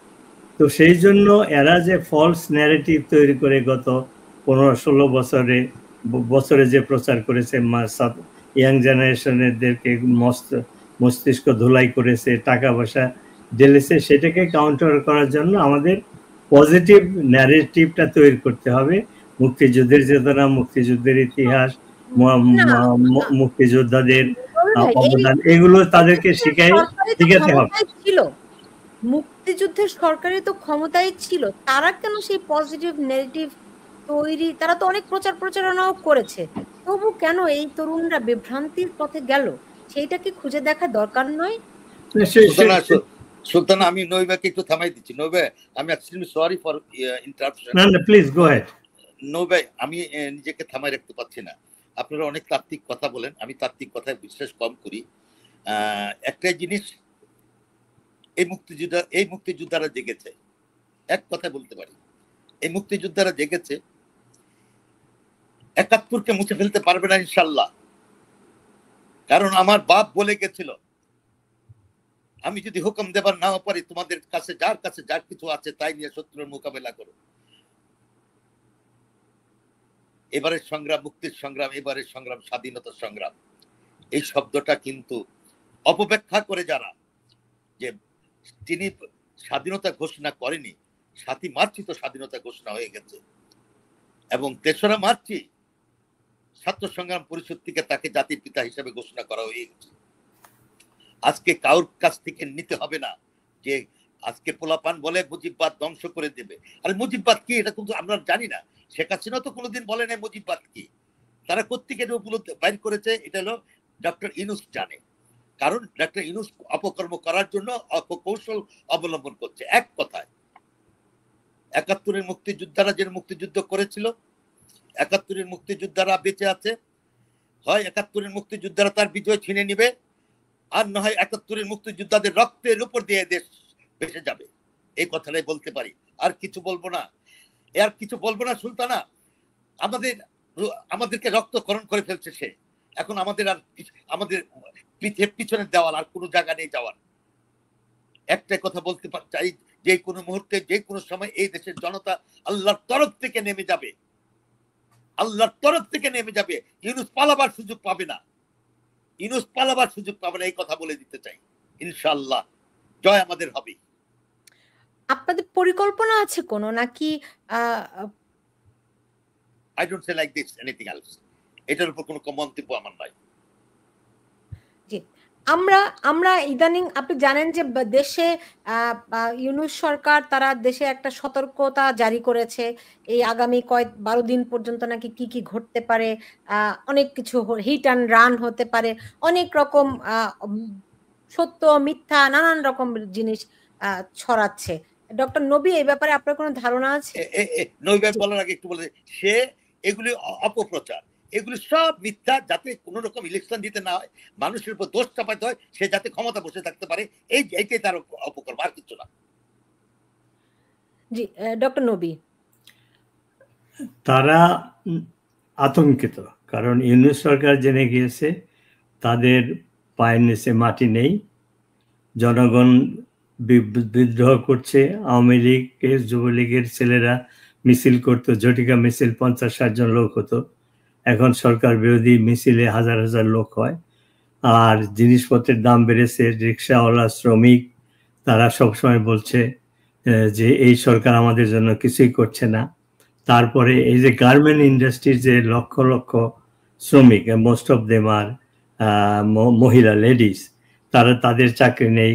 তো সেই জন্য এরা যে ফলস ন্যারেটিভ তৈরি করে গত 15-16 বছরে যে প্রচার করেছে, ইয়াং জেনারেশনেরদেরকে মস্তিষ্ক ধুলাই করেছে, টাকা পয়সা ঢেলেছে, সেটাকে কাউন্টার করার জন্য আমাদের পজিটিভ ন্যারেটিভটা তৈরি করতে হবে। মুক্তিযুদ্ধের চেতনা, মুক্তিযুদ্ধের ইতিহাস, মুক্তিযোদ্ধাদের অবদান, এগুলো তাদেরকে শিখাতে হবে। মুক্তিযুদ্ধের সরকারের তো ক্ষমতায় ছিল, তারা কেন সেই পজিটিভ নেগেটিভ তৈরি, তারা তো অনেক প্রচার প্রচারণাও করেছে, তবু কেন এই তরুণরা বিভ্রান্তির পথে গেল, সেইটা কি খুঁজে দেখা দরকার নয়? সুলতানা, আমি নইবাকে একটু থামাই দিচ্ছি। নইবা, আমি এক্সট্রিমলি সরি ফর ইন্টারাপশন। না প্লিজ গো হেড। নইবা, আমি নিজেকে থামাই রাখতে পারছি না। আপনারা অনেক তাত্ত্বিক কথা বলেন, আমি তাত্ত্বিক কথায় বিশ্বাস কম করি। একটাই জিনিস, এই মুক্তিযোদ্ধারা জেগেছে, এক কথা বলতে পারি, এই মুক্তিযোদ্ধারা জেগেছে। ৭১কে মুছে ফেলতে পারবে না ইনশাল্লাহ, কারণ আমার বাপ বলে গেছিল, আমি যদি হুকুম দেবার নাও পারি, তোমাদের কাছে যার কিছু আছে তাই নিয়ে শত্রুর মোকাবেলা করো। এবারের সংগ্রাম মুক্তির সংগ্রাম, এবারের সংগ্রাম স্বাধীনতার সংগ্রাম। এই শব্দটা কিন্তু অপব্যাখ্যা করে যারা, যে তিনি স্বাধীনতা ঘোষণা করেনি, ৭ই মার্চই তো স্বাধীনতা ঘোষণা হয়ে গেছে, এবং ৩রা মার্চই ছাত্র সংগ্রাম পরিষদ থেকে তাকে জাতির পিতা হিসেবে ঘোষণা করা হয়ে গেছে। আজকে কারোর কাছ থেকে নিতে হবে না যে আজকে পোলাপান বলে মুজিববাদ ধ্বংস করে দেবে। আর মুজিববাদ কি এটা কিন্তু আমরা জানি না। শেখ হাসিনা তো কোনোদিন বলে নাই মুজিববাদ কি। তারা কোত্থেকে বাইর করেছে, এটা হলো ডক্টর ইউনূস জানে। কারণ ডক্টর ইউনূস অপকর্ম করার জন্য অপকৌশল অবলম্বন করছে। এক কথায় ৭১-এর মুক্তিযোদ্ধারা যে মুক্তিযুদ্ধ করেছিল, ৭১-এর মুক্তিযোদ্ধারা বেঁচে আছে, হয় ৭১-এর মুক্তিযোদ্ধারা তার বিজয় ছিনে নিবে, আর না হয় ৭১-এর মুক্তিযোদ্ধাদের রক্তের উপর দিয়ে দেশ ভেসে যাবে। এই কথাটাই বলতে পারি, আর কিছু বলবো না, আর কিছু বলবো না। সুলতানা, আমাদেরকে রক্তক্ষরণ করে ফেলছে সে। এখন আমাদের পিছনের দেওয়াল আর কোনো জায়গা নেই যাওয়ার। একটাই কথা বলতে চাই, যে কোনো মুহূর্তে, যে কোনো সময় এই দেশের জনতা আল্লাহর তরফ থেকে নেমে যাবে, আল্লাহর তরফ থেকে নেমে যাবে। ইউনূস পালাবার সুযোগ পাবে না, ইউনূস পালাবার সুযোগ পাবে না, এই কথা বলে দিতে চাই। ইনশাআল্লাহ জয় আমাদের হবে। আপনাদের পরিকল্পনা আছে কোনো, নাকি I don't say like this anything else. এটার উপর কোনো মন্তব্য আমার নাই। জি, আমরা ইদানিং আপনি জানেন যে দেশে ইউনূস সরকার তারা দেশে একটা সতর্কতা জারি করেছে, এই আগামী ১২ দিন পর্যন্ত নাকি কি ঘটতে পারে, অনেক কিছু হিট অ্যান্ড রান হতে পারে, অনেক রকম সত্য মিথ্যা নানান রকম জিনিস ছড়াচ্ছে। ডক্টর নবী, এই ব্যাপারে আপনার কোনো ধারণা আছে? নবী বলার আগে একটু বলে, সে এগুলি অপপ্রচার, এগুলি সব মিথ্যা, যাতে কোন রকম ইলেকশন দিতে না হয়, মানুষের উপর দোষ চাপাতে হয়, সে যাতে ক্ষমতা বসে থাকতে পারে, এইটাই তার অপকর্ম, আর কিছু না। জি, ডক্টর নবী। তারা আতঙ্কিত, কারণ ইউনূস সরকার জেনে গিয়েছে তাদের পায়ের নিচে মাটি নেই, জনগণ বিদ্রোহ করছে। আওয়ামী লীগের, যুবলীগের ছেলেরা মিছিল করতো, ঝটিকা মিছিল ৫০-৬০ জন লোক হতো, এখন সরকার বিরোধী মিছিলে হাজার হাজার লোক হয়। আর জিনিসপত্রের দাম বেড়েছে, রিক্সাওয়ালা, শ্রমিক, তারা সবসময় বলছে যে এই সরকার আমাদের জন্য কিছুই করছে না। তারপরে এই যে গার্মেন্ট ইন্ডাস্ট্রির যে লক্ষ লক্ষ শ্রমিক, মোস্ট অফ দেম আর মহিলা, লেডিস, তাদের চাকরি নেই,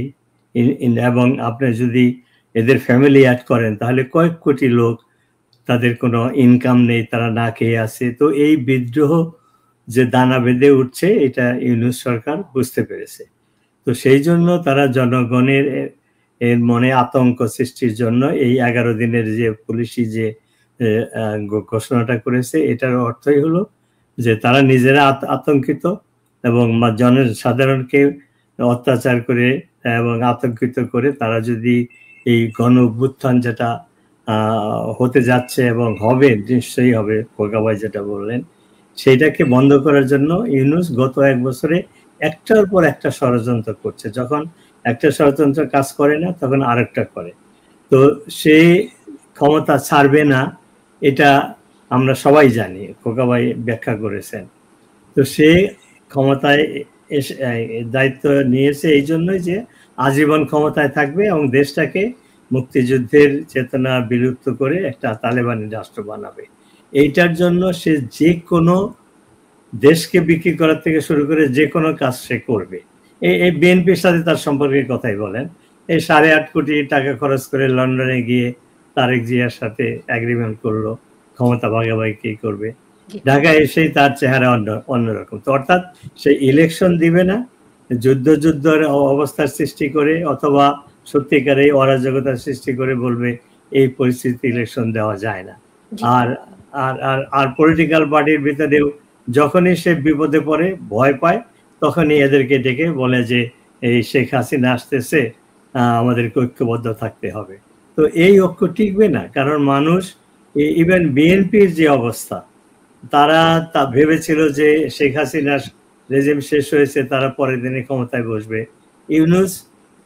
এবং আপনি যদি এদের ফ্যামিলি অ্যাড করেন তাহলে কয়েক কোটি লোক, তাদের কোনো ইনকাম নেই, তারা না খেয়ে আছে। তো এই বিদ্রোহ যে দানা বেঁধে উঠছে, এটা ইউনূস সরকার বুঝতে পেরেছে। তো সেই জন্য তারা জনগণের এর মনে আতঙ্ক সৃষ্টির জন্য এই 11 দিনের যে পুলিশি যে ঘোষণাটা করেছে, এটার অর্থই হলো যে তারা নিজেরা আতঙ্কিত এবং সাধারণকে অত্যাচার করে এবং আতঙ্কিত করে তারা যদি এই গণ অভ্যুত্থান যেটা হতে যাচ্ছে এবং হবে, নিশ্চয়ই হবে, খোকা ভাই যেটা বললেন, সেইটাকে বন্ধ করার জন্য ইউনূস গত 1 বছরে একটার পর একটা ষড়যন্ত্র করছে। যখন একটা ষড়যন্ত্র কাজ করে না, তখন আরেকটা করে। তো সে ক্ষমতা ছাড়বে না, এটা আমরা সবাই জানি, খোকা ভাই ব্যাখ্যা করেছেন। তো সে ক্ষমতায় দায়িত্ব নিয়েছে এই জন্যই যে আজীবন ক্ষমতায় থাকবে এবং দেশটাকে মুক্তিযুদ্ধের চেতনা বিলুপ্ত করে একটা তালেবানি রাষ্ট্র বানাবে। এইটার জন্য সে যে কোনো দেশকে বিক্রি করার থেকে শুরু করে যে কোনো কাজ সে করবে। এই বিএনপির সাথে তার সম্পর্কে কথাই বলেন, এই 8.5 কোটি টাকা খরচ করে লন্ডনে গিয়ে তারেক জিয়ার সাথে এগ্রিমেন্ট করলো ক্ষমতা ভাগাভাগি কে করবে। ঢাকায় এসেই তার চেহারা অন্যরকম। তো অর্থাৎ সে ইলেকশন দিবে না, যুদ্ধের অবস্থার সৃষ্টি করে অথবা সত্যিকারে অরাজকতার সৃষ্টি করে বলবে এই পরিস্থিতি ইলেকশন দেওয়া যায় না। আর আর আর আর পলিটিক্যাল পার্টির ভিতরেও যখনই সে বিপদে পড়ে, ভয় পায়, তখনই এদেরকে ডেকে বলে যে এই শেখ হাসিনা আসতেছে, আমাদেরকে ঐক্যবদ্ধ থাকতে হবে। তো এই ঐক্য টিকবে না, কারণ মানুষ, ইভেন বিএনপির যে অবস্থা, তারা তা ভেবেছিল যে শেখ হাসিনার রেজিম শেষ হয়েছে, তারা পরের দিনে ক্ষমতায় বসবে। ইউনূস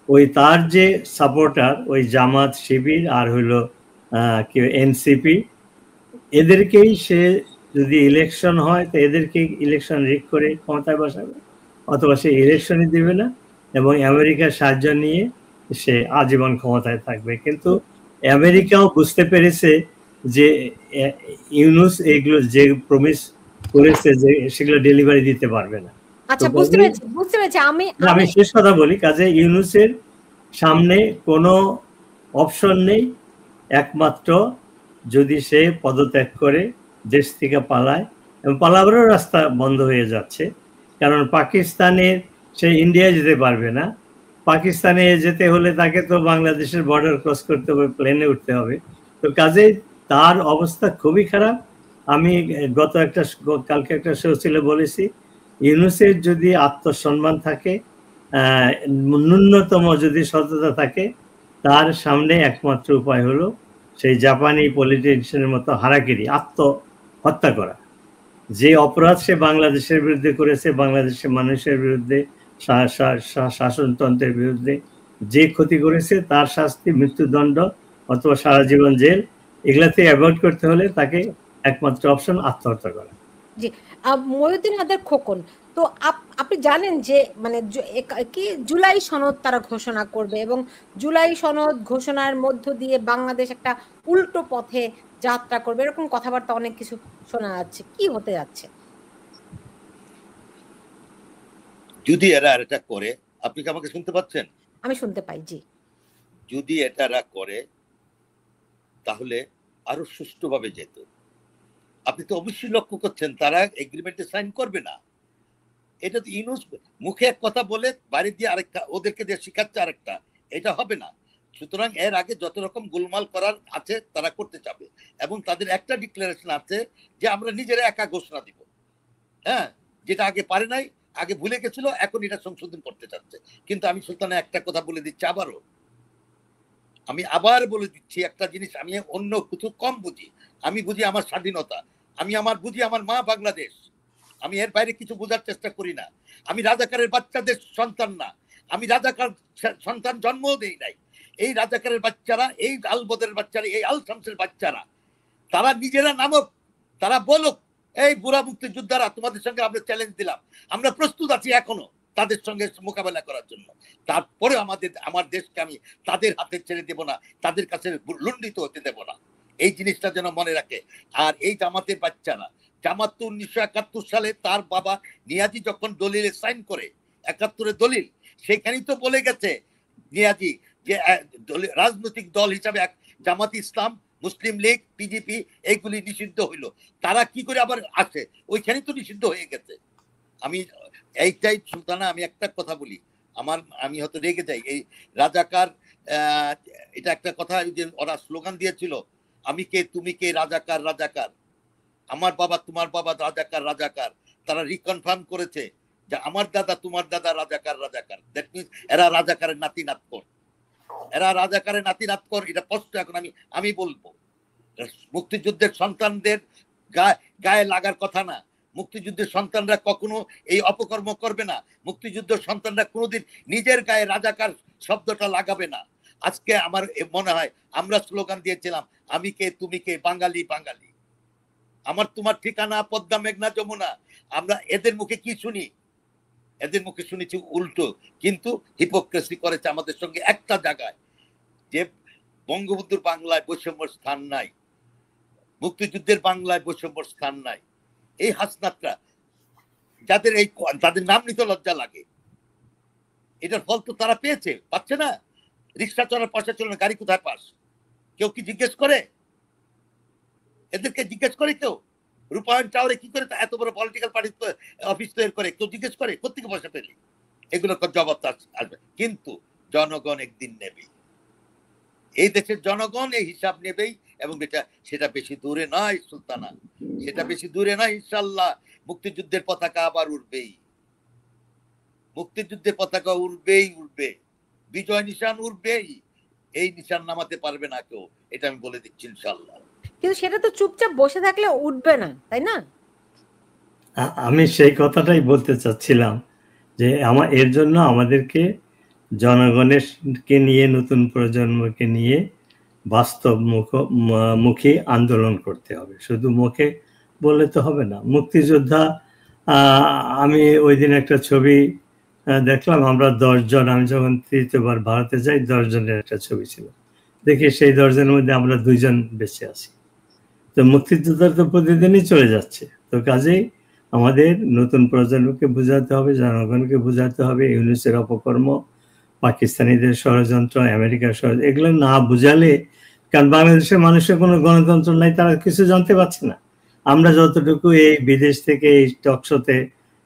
ওই তার যে সাপোর্টার, ওই জামাত শিবির আর হইলো এনসিপি, এদেরকেই সে যদি ইলেকশন হয় তো এদেরকে ইলেকশন রিগ করে ক্ষমতায় বসাবে, অথবা সে ইলেকশনই দিবে না এবং আমেরিকার সাহায্য নিয়ে সে আজীবন ক্ষমতায় থাকবে। কিন্তু আমেরিকাও বুঝতে পেরেছে যে ইউনূস এগুলো যে প্রমিস করেছে যে সেগুলো ডেলিভারি দিতে পারবে না। আচ্ছা, বুঝতে পেরেছি। আমি শেষ কথা বলি, কাজে ইউনূসের সামনে কোনো অপশন নেই, একমাত্র যদি সে পদত্যাগ করে দেশ থেকে পালায়, এবং পালাবারও রাস্তা বন্ধ হয়ে যাচ্ছে, কারণ পাকিস্তানের, সে ইন্ডিয়া যেতে পারবে না, পাকিস্তানে যেতে হলে তাকে তো বাংলাদেশের বর্ডার ক্রস করতে হবে, প্লেনে উঠতে হবে। তো কাজেই তার অবস্থা খুবই খারাপ। আমি কালকে একটা শো ছিল, বলেছি ইউনূসের যদি আত্মসম্মান থাকে, ন্যূনতম যদি সততা থাকে, তার সামনে একমাত্র উপায় হলো সেই জাপানি পলিটিশিয়ানের মতো হারাকিরি, আত্মহত্যা করা। যে অপরাধ সে বাংলাদেশের বিরুদ্ধে করেছে, বাংলাদেশের মানুষের বিরুদ্ধে, শাসনতন্ত্রের বিরুদ্ধে যে ক্ষতি করেছে, তার শাস্তি মৃত্যুদণ্ড অথবা সারা জীবন জেল। এগুলাতে অ্যাভয়েড করতে হলে তাকে একমাত্র অপশন আত্মহত্যা করা। জি, মহিউদ্দিন হায়দার খোকন, তো আপনি জানেন যে মানে কি জুলাই সনদ তারা ঘোষণা করবে, এবং জুলাই সনদ ঘোষণার মধ্য দিয়ে বাংলাদেশ একটা উল্টো পথে যাত্রা করবে, এরকম কথাবার্তা অনেক কিছু শোনা যাচ্ছে। কি হতে যাচ্ছে? যদি এরা এটা করে, আপনি কি আমাকে শুনতে পাচ্ছেন? আমি শুনতে পাই, জি। যদি এরা করে তাহলে আরো সুষ্ঠুভাবে যেত। আপনি তো অবশ্যই লক্ষ্য করছেন তারা এগ্রিমেন্টে সাইন করবে না। এটা তো ইউনূস মুখে এক কথা বলে বাড়ি দিয়ে আরেকটা, ওদেরকে দিয়ে শিখাচ্ছে আরেকটা, এটা হবে না। সুতরাং এর আগে যত রকম গোলমাল করার আছে তারা করতে চাবে, এবং তাদের একটা ডিক্লারেশন আছে যে আমরা নিজেরা একা ঘোষণা দিব। হ্যাঁ, যেটা আগে পারে নাই, আগে ভুলে গেছিল, এখন এটা সংশোধন করতে চাচ্ছে। কিন্তু আমি সুলতানা একটা কথা বলে দিচ্ছি, আমি আবার বলে দিচ্ছি একটা জিনিস, আমি অন্য কিছু কম বুঝি। আমি বুঝি আমার স্বাধীনতা, আমি বুঝি আমার মা বাংলাদেশ। আমি এর বাইরে কিছু বোঝার চেষ্টা করি না। আমি রাজাকারের বাচ্চাদের সন্তান না, আমি রাজাকার সন্তান জন্মও দেই নাই। এই রাজাকারের বাচ্চারা, এই আলবদের বাচ্চারা, এই আল শামসের বাচ্চারা, তারা নিজেরা নামক, তারা বলুক এই বুড়া মুক্তিযোদ্ধারা, তোমাদের সঙ্গে আমরা চ্যালেঞ্জ দিলাম, আমরা প্রস্তুত আছি এখনো তাদের সঙ্গে মোকাবেলা করার জন্য। তারপরে আমার দেশকে আমি তাদের হাতে ছেড়ে দেব না, তাদের কাছে লুণ্ঠিত হতে দেব না। এই জিনিসটা যেন মনে রাখে। আর এই জামাতের বাচ্চারা, জামাত তো 1971 সালে তার বাবা নিয়াজি যখন দলিলে সাইন করে, 71-এর দলিল, সেখানেই তো বলে গেছে নিয়াজি যে রাজনৈতিক দল হিসাবে জামাত ইসলাম, মুসলিম লীগ, পিডিপি এইগুলি নিষিদ্ধ হইল। তারা কি করে আবার আসে? ওইখানেই তো নিষিদ্ধ হয়ে গেছে। আমি এইটাই সুলতানা, আমি একটা কথা বলি, আমি হয়তো রেগে যাই। এই রাজাকার, এটা একটা কথা যে ওরা স্লোগান দিয়েছিল, আমি কে তুমি কে, রাজাকার রাজাকার, আমার বাবা তোমার বাবা রাজাকার রাজাকার। তারা রিকনফার্ম করেছে যে আমার দাদা তোমার দাদা রাজাকার রাজাকার। দ্যাট মিনস এরা রাজাকারের নাতি নাতকর, এরা রাজাকারের নাতি নাতকর। এটা স্পষ্ট এখন আমি বলবো। মুক্তিযুদ্ধের সন্তানদের গায়ে লাগার কথা না। মুক্তিযুদ্ধের সন্তানরা কখনো এই অপকর্ম করবে না। মুক্তিযুদ্ধের সন্তানরা কোনোদিন নিজের গায়ে রাজাকার শব্দটা লাগাবে না। আজকে আমার মনে হয় আমরা স্লোগান দিয়েছিলাম, আমি কে তুমি কে, বাঙালি বাঙালি, আমার তোমার ঠিকানা পদ্মা মেঘনা যমুনা। আমরা এদের মুখে কি শুনি? এদের মুখে শুনেছি উল্টো। কিন্তু হিপোক্রেসি করেছে আমাদের সঙ্গে একটা জায়গায়, যে বঙ্গবন্ধুর বাংলায় বৈষম্যর স্থান নাই, মুক্তিযুদ্ধের বাংলায় বৈষম্যর স্থান নাই। এই হাসনাতরা তাদের নাম নিতে লজ্জা লাগে। এটার ফল তো তারা পাচ্ছে না। রিক্সা চলার পয়সা চলে না, গাড়ি কোথায় পাস? কেউ কি জিজ্ঞেস করে? এদেরকে জিজ্ঞেস করে কেউ? রূপায়ণ টাওয়ারে কি করে এত বড় পলিটিক্যাল পার্টি অফিস তৈরি করে? কেউ জিজ্ঞেস করে কোথেকে পয়সা পেলি? এগুলো জবাব আসবে, কিন্তু জনগণ একদিন নেবে। এই দেশের জনগণ এই হিসাব নেবেই, এবং সেটা বেশি দূরে নয় সুলতানা, সেটা বেশি দূরে নয়। ইনশাল্লাহ মুক্তিযুদ্ধের পতাকা আবার উড়বেই, মুক্তিযুদ্ধের পতাকা উড়বেই, উড়বে, বিজয় নিশান উড়বেই। এই নিশান নামাতে পারবে না কেউ, এটা আমি বলে দিচ্ছি ইনশাল্লাহ। কিন্তু সেটা তো চুপচাপ বসে থাকলে উঠবে না, তাই না? আমি সেই কথাটাই বলতে চাচ্ছিলাম যে এর জন্য আমাদেরকে জনগণকে নিয়ে, নতুন প্রজন্মকে নিয়ে বাস্তবমুখী আন্দোলন করতে হবে। শুধু মুখে বললে তো হবে না। মুক্তিযোদ্ধা, আমি ওই দিন একটা ছবি দেখলাম, আমরা 10 জন, আমি যখন তৃতীয়বার ভারতে যাই 10 জনের একটা ছবি ছিল, দেখি সেই 10 জনের মধ্যে আমরা 2 জন বেঁচে আছি। তো মুক্তিযোদ্ধা তো প্রতিদিনই চলে যাচ্ছে। তো কাজেই আমাদের নতুন প্রজন্মকে বোঝাতে হবে, জনগণকে বোঝাতে হবে ইউনূসের অপকর্ম, পাকিস্তানিদের ষড়যন্ত্র, আমেরিকার ষড়যন্ত্র, এগুলো না বুঝালে, কারণ বাংলাদেশের মানুষের কোনো গণতন্ত্র নাই, তারা কিছু জানতে পারছে না। আমরা যতটুকু এই বিদেশ থেকে এই টকশোতে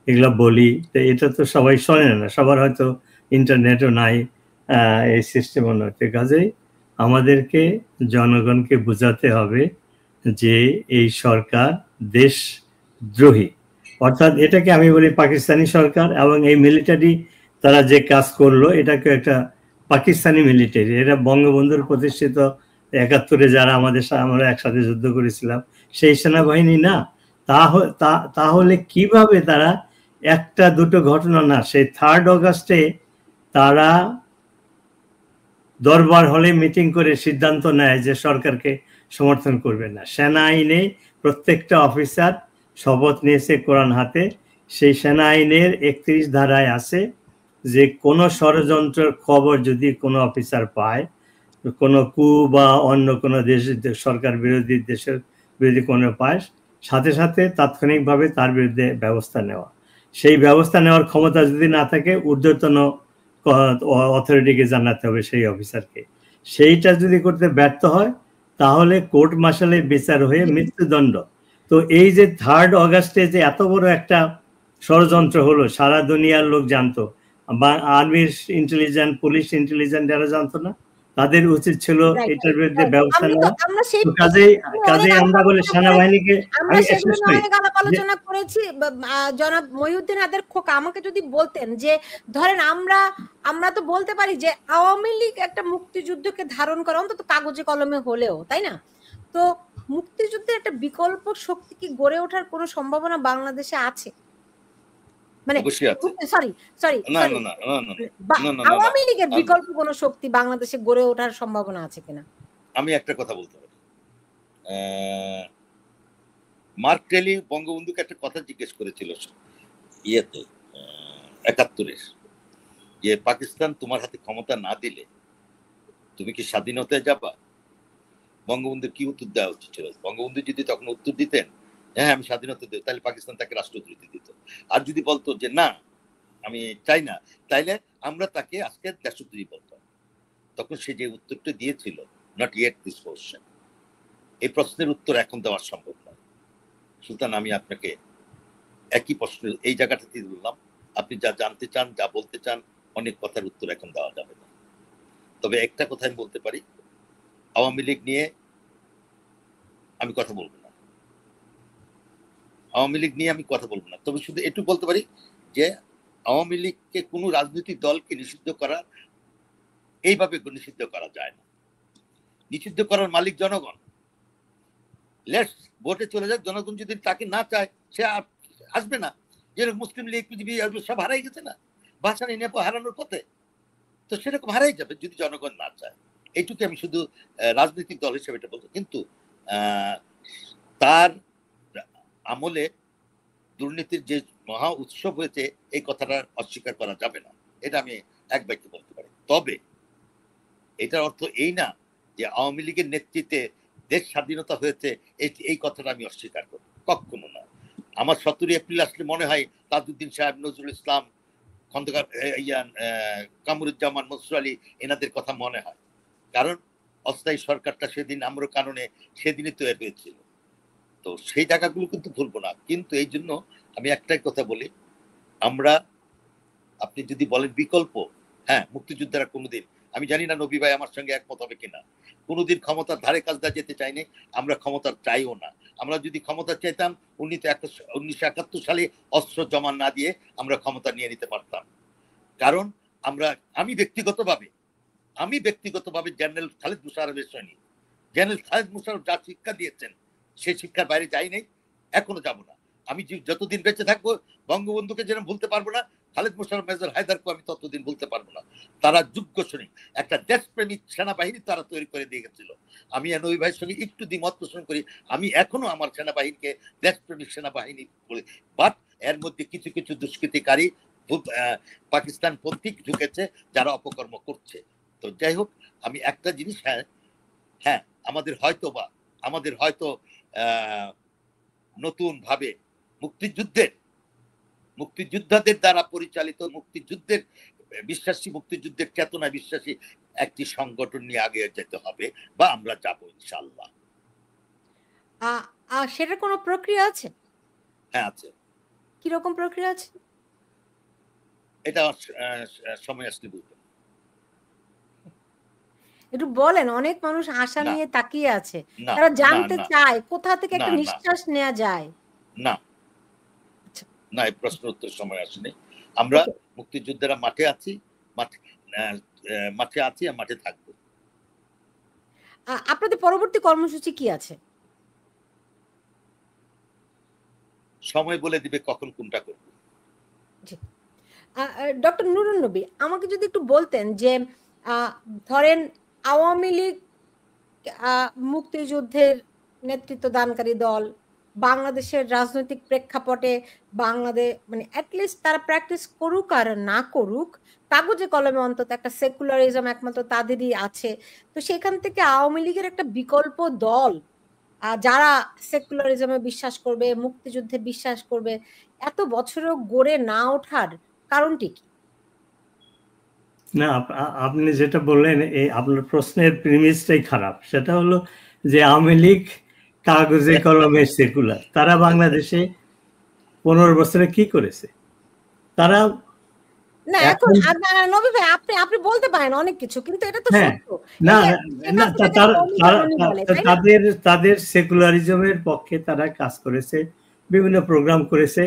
এগুলো বলি, তো এটা তো সবাই শোনে না, সবার হয়তো ইন্টারনেটও নাই, এই সিস্টেমও নয়। কাজেই আমাদেরকে জনগণকে বোঝাতে হবে যে এই সরকার দেশদ্রোহী, অর্থাৎ এটাকে আমি বলি পাকিস্তানি সরকার, এবং এই মিলিটারি তারা যে কাজ করলো এটাকে একটা পাকিস্তানি মিলিটারি, এরা বঙ্গবন্ধুর প্রতিষ্ঠিত 71-এ যারা আমরা একসাথে যুদ্ধ করেছিলাম সেই সেনাবাহিনী না। তাহলে কিভাবে তারা একটা দুটো ঘটনা না, সেই 3 অগাস্টে তারা দরবার হলে মিটিং করে সিদ্ধান্ত নেয় যে সরকারকে সমর্থন করবে না। সেনা আইনে প্রত্যেকটা অফিসার শপথ নিয়েছে কোরআন হাতে। সেই সেনা আইনের 31 ধারায় আছে যে কোনো ষড়যন্ত্রের খবর যদি কোনো অফিসার পায়, কোনো কু বা অন্য কোনো সরকার বিরোধী দেশের বিরোধী কোনো পায়, সাথে সাথে তাৎক্ষণিকভাবে তার বিরুদ্ধে ব্যবস্থা নেওয়া। সেই ব্যবস্থা নেওয়ার ক্ষমতা যদি না থাকে ঊর্ধ্বতন অথরিটিকে জানাতে হবে সেই অফিসারকে। সেইটা যদি করতে ব্যর্থ হয় তাহলে কোর্ট মার্শালে বিচার হয়ে মৃত্যুদণ্ড। তো এই যে 3 অগাস্টে যে এত বড় একটা ষড়যন্ত্র হলো, সারা দুনিয়ার লোক জানতো, বা আর্মির ইন্টেলিজেন্স, পুলিশ ইন্টেলিজেন্স যারা জানতো না, তাদের উচিত ছিল এটার বিরুদ্ধে ব্যবস্থা নেওয়া। কাজেই আমরা বলি সেনাবাহিনীকে, আমরা সেগুলো অনেক আলাপ আলোচনা করেছি। জনাব মহিউদ্দিন আদের খোকা আমাকে যদি বলতেন যে ধরেন আমরা তো বলতে পারি যে আওয়ামী লীগ একটা মুক্তিযুদ্ধকে ধারণ করে, অন্তত কাগজে কলমে হলেও, তাই না? তো মুক্তিযুদ্ধের একটা বিকল্প শক্তি কি গড়ে ওঠার কোনো সম্ভাবনা বাংলাদেশে আছে? মানে সরি আওয়ামী লীগের বিকল্প কোন শক্তি বাংলাদেশে গড়ে ওঠার সম্ভাবনা আছে কিনা? আমি একটা কথা বলতে পারি। মার্ক টেলি বঙ্গবন্ধুকে একটা কথা জিজ্ঞেস করেছিল ইয়েতে 71-এর, যে পাকিস্তান তোমার হাতে ক্ষমতা না দিলে তুমি কি স্বাধীনতায় যাবা? বঙ্গবন্ধুর কি উত্তর দেওয়া উচিত ছিল? বঙ্গবন্ধু যদি তখন উত্তর দিতেন হ্যাঁ আমি স্বাধীনতা দেব, তাহলে পাকিস্তান তাকে রাষ্ট্রদূতি দিত। আর যদি বলতো যে না আমি চাই না, তাইলে আমরা তাকে আজকে দেশদ্রোহী বলতাম। তখন সে যে উত্তরটা দিয়েছিল, নট ইয়েট দিস কোশ্চেন, এই প্রশ্নের উত্তর এখন দেওয়া সম্ভব নয়। সুলতান, আমি আপনাকে একই প্রশ্ন এই জায়গাটাতে বললাম, আপনি যা জানতে চান, যা বলতে চান, অনেক কথার উত্তর এখন দেওয়া যাবে না। তবে একটা কথা আমি বলতে পারি, আওয়ামী লীগ নিয়ে আমি কথা বলবো না, আওয়ামী লীগ নিয়ে আমি কথা বলবো না। তবে শুধু একটু বলতে পারি যে আওয়ামী লীগকে কোনো রাজনৈতিক দলকে নিষিদ্ধ করা, এইভাবে নিষিদ্ধ করা যায় না। নিষিদ্ধ করার মালিক জনগণ। লেটস ভোটে চলে যাক, জনগণ যদি তাকে না চায় সে আসবে না। যেরকম মুসলিম লীগ, পিজিবি সব হারাই গেছে না, ভাসানী নেপো হারানোর পথে, তো সেরকম হারাই যাবে যদি জনগণ না চায়। এইটুকু আমি শুধু রাজনৈতিক দল হিসেবে এটা বলবো। কিন্তু তার আমলে দুর্নীতির যে মহা উৎসব হয়েছে এই কথাটা অস্বীকার করা যাবে না, এটা আমি এক বাক্যে বলতে পারি। তবে এটার অর্থ এই না যে আওয়ামী লীগের নেতৃত্বে দেশ স্বাধীনতা হয়েছে এই কথাটা আমি অস্বীকার করি, কখনো না। আমার 17 এপ্রিল আসলে মনে হয় তাজউদ্দিন সাহেব, নজরুল ইসলাম, খন্দকার কামরুজ্জামান মসরুর আলী এনাদের কথা মনে হয়, কারণ অস্থায়ী সরকারটা সেদিন আমরা কারণে সেদিনই তৈরি হয়েছিল। তো সেই জায়গাগুলো কিন্তু ভুলবো না। কিন্তু এই জন্য আমি একটাই কথা বলি, আমরা আপনি যদি বলেন বিকল্প, হ্যাঁ মুক্তিযোদ্ধারা কোনোদিন, আমি জানি না নবী ভাই আমার সঙ্গে একমত হবে কিনা, কোনোদিন ক্ষমতার ধারে কাজটা যেতে চাইনি, আমরা ক্ষমতার চাইও না। আমরা যদি ক্ষমতা চাইতাম 1971 সালে অস্ত্র জমা না দিয়ে আমরা ক্ষমতা নিয়ে নিতে পারতাম। কারণ আমি ব্যক্তিগতভাবে জেনারেল খালেদ মোশাররফের সৈনিক। জেনারেল খালেদ মোশাররফ যা শিক্ষা দিয়েছেন সেই শিক্ষার বাইরে যাই নাই, এখনো যাব না। আমি যতদিন বেঁচে থাকবো বঙ্গবন্ধুকে যেন ভুলতে পারবো না, খালেদ মোশাররফ মেজর হায়দারকে আমি ততদিন ভুলতে পারবো না। তারা যোগ্য সৈনিক, একটা দেশপ্রেমিক সেনাবাহিনী তারা তৈরি করে দিয়ে গেছিল। আমি নবী ভাইয়ের সঙ্গে একটু দ্বিমত পোষণ করি, আমি এখনো আমার সেনাবাহিনীকে দেশপ্রেমিক সেনাবাহিনী বলি। বাট এর মধ্যে কিছু কিছু দুষ্কৃতিকারী পাকিস্তান পন্থী ঢুকেছে যারা অপকর্ম করছে। তো যাই হোক, আমি একটা জিনিস, হ্যাঁ আমাদের হয়তো নতুন ভাবে মুক্তিযোদ্ধাদের দ্বারা পরিচালিত মুক্তিযুদ্ধের চেতনা বিশ্বাসী একটি সংগঠন নিয়ে আগে যেতে হবে, বা আমরা যাব ইনশাআল্লাহ। সেটার কোনো প্রক্রিয়া আছে? হ্যাঁ আছে। কিরকম প্রক্রিয়া আছে এটা সময় আসলে বুঝবেন। একটু বলেন, অনেক মানুষ আশা নিয়ে তাকিয়ে আছে, না, তারা জানতে না, চায় কোথা থেকে একটা না, নিঃশ্বাস নেওয়া যায়। না না, এই প্রশ্ন উত্তর সময় আসেনি। আমরা মুক্তিযোদ্ধারা মাঠে আছি আর মাঠে থাকবো। আপনাদের পরবর্তী কর্মসূচি কি আছে? সময় বলে দিবে কখন কোনটা করব। ডক্টর নুরুন নবী, আমাকে যদি একটু বলতেন যে ধরেন আওয়ামী লীগ মুক্তিযুদ্ধের নেতৃত্ব দানকারী দল, বাংলাদেশের রাজনৈতিক প্রেক্ষাপটে বাংলাদেশ মানে অ্যাটলিস্ট তারা প্র্যাকটিস করুক আর না করুক, কাগজে কলমে অন্তত একটা সেকুলারিজম একমাত্র তাদেরই আছে। তো সেখান থেকে আওয়ামী লীগের একটা বিকল্প দল যারা সেকুলারিজমে বিশ্বাস করবে, মুক্তিযুদ্ধে বিশ্বাস করবে, এত বছরও গড়ে না ওঠার কারণটি কি? না, আপনি যেটা বললেন এই আপনার প্রশ্নের প্রিমিসটাই খারাপ। সেটা হলো যে আওয়ামী লীগ কাগজে কলমে সেকুলার, তারা বাংলাদেশে 15 বছরে কি করেছে? তারা না এখন নবী ভাই আপনি বলতে পারেন অনেক কিছু, কিন্তু এটা তো সত্য না না, তাদের সেকুলারিজমের পক্ষে তারা কাজ করেছে, বিভিন্ন প্রোগ্রাম করেছে,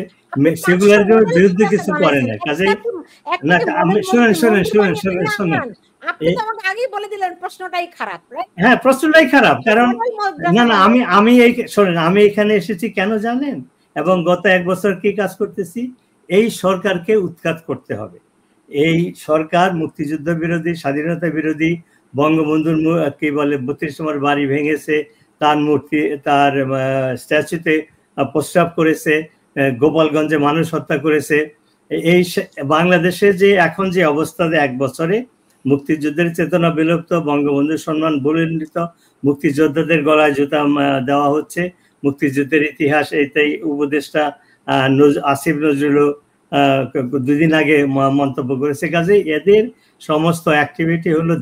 সেকুলারিজমের বিরুদ্ধে কিছু করে না। কাজেই না, শুনেন আপনি তো আমাকে আগেই বলে দিলেন প্রশ্নটাই খারাপ। হ্যাঁ, প্রশ্নটাই খারাপ, কারণ না আমি এখানে এসেছি কেন জানেন, এবং গত 1 বছর কি কাজ করতেছি, এই সরকারকে উৎখাত করতে হবে। এই সরকার মুক্তিযুদ্ধ বিরোধী, স্বাধীনতা বিরোধী, বঙ্গবন্ধুর কি বলে 32 নম্বর বাড়ি ভেঙেছে, তার মূর্তি, তার স্ট্যাচুতে প্রস্রাব করেছে, গোপালগঞ্জে মানুষ হত্যা করেছে। এই বাংলাদেশে যে এখন যে অবস্থা, 1 বছরে মুক্তিযুদ্ধের চেতনা বিলুপ্ত, বঙ্গবন্ধুর সম্মান বলিষ্ঠ, মুক্তিযোদ্ধাদের গলায় জুতা দেওয়া হচ্ছে, মুক্তিযুদ্ধের ইতিহাস এইটাই উপদেষ্টা আসিফ নজরুল 2 দিন আগে মন্তব্য করেছে। কাজেই এদের সমস্ত অ্যাক্টিভিটি হলো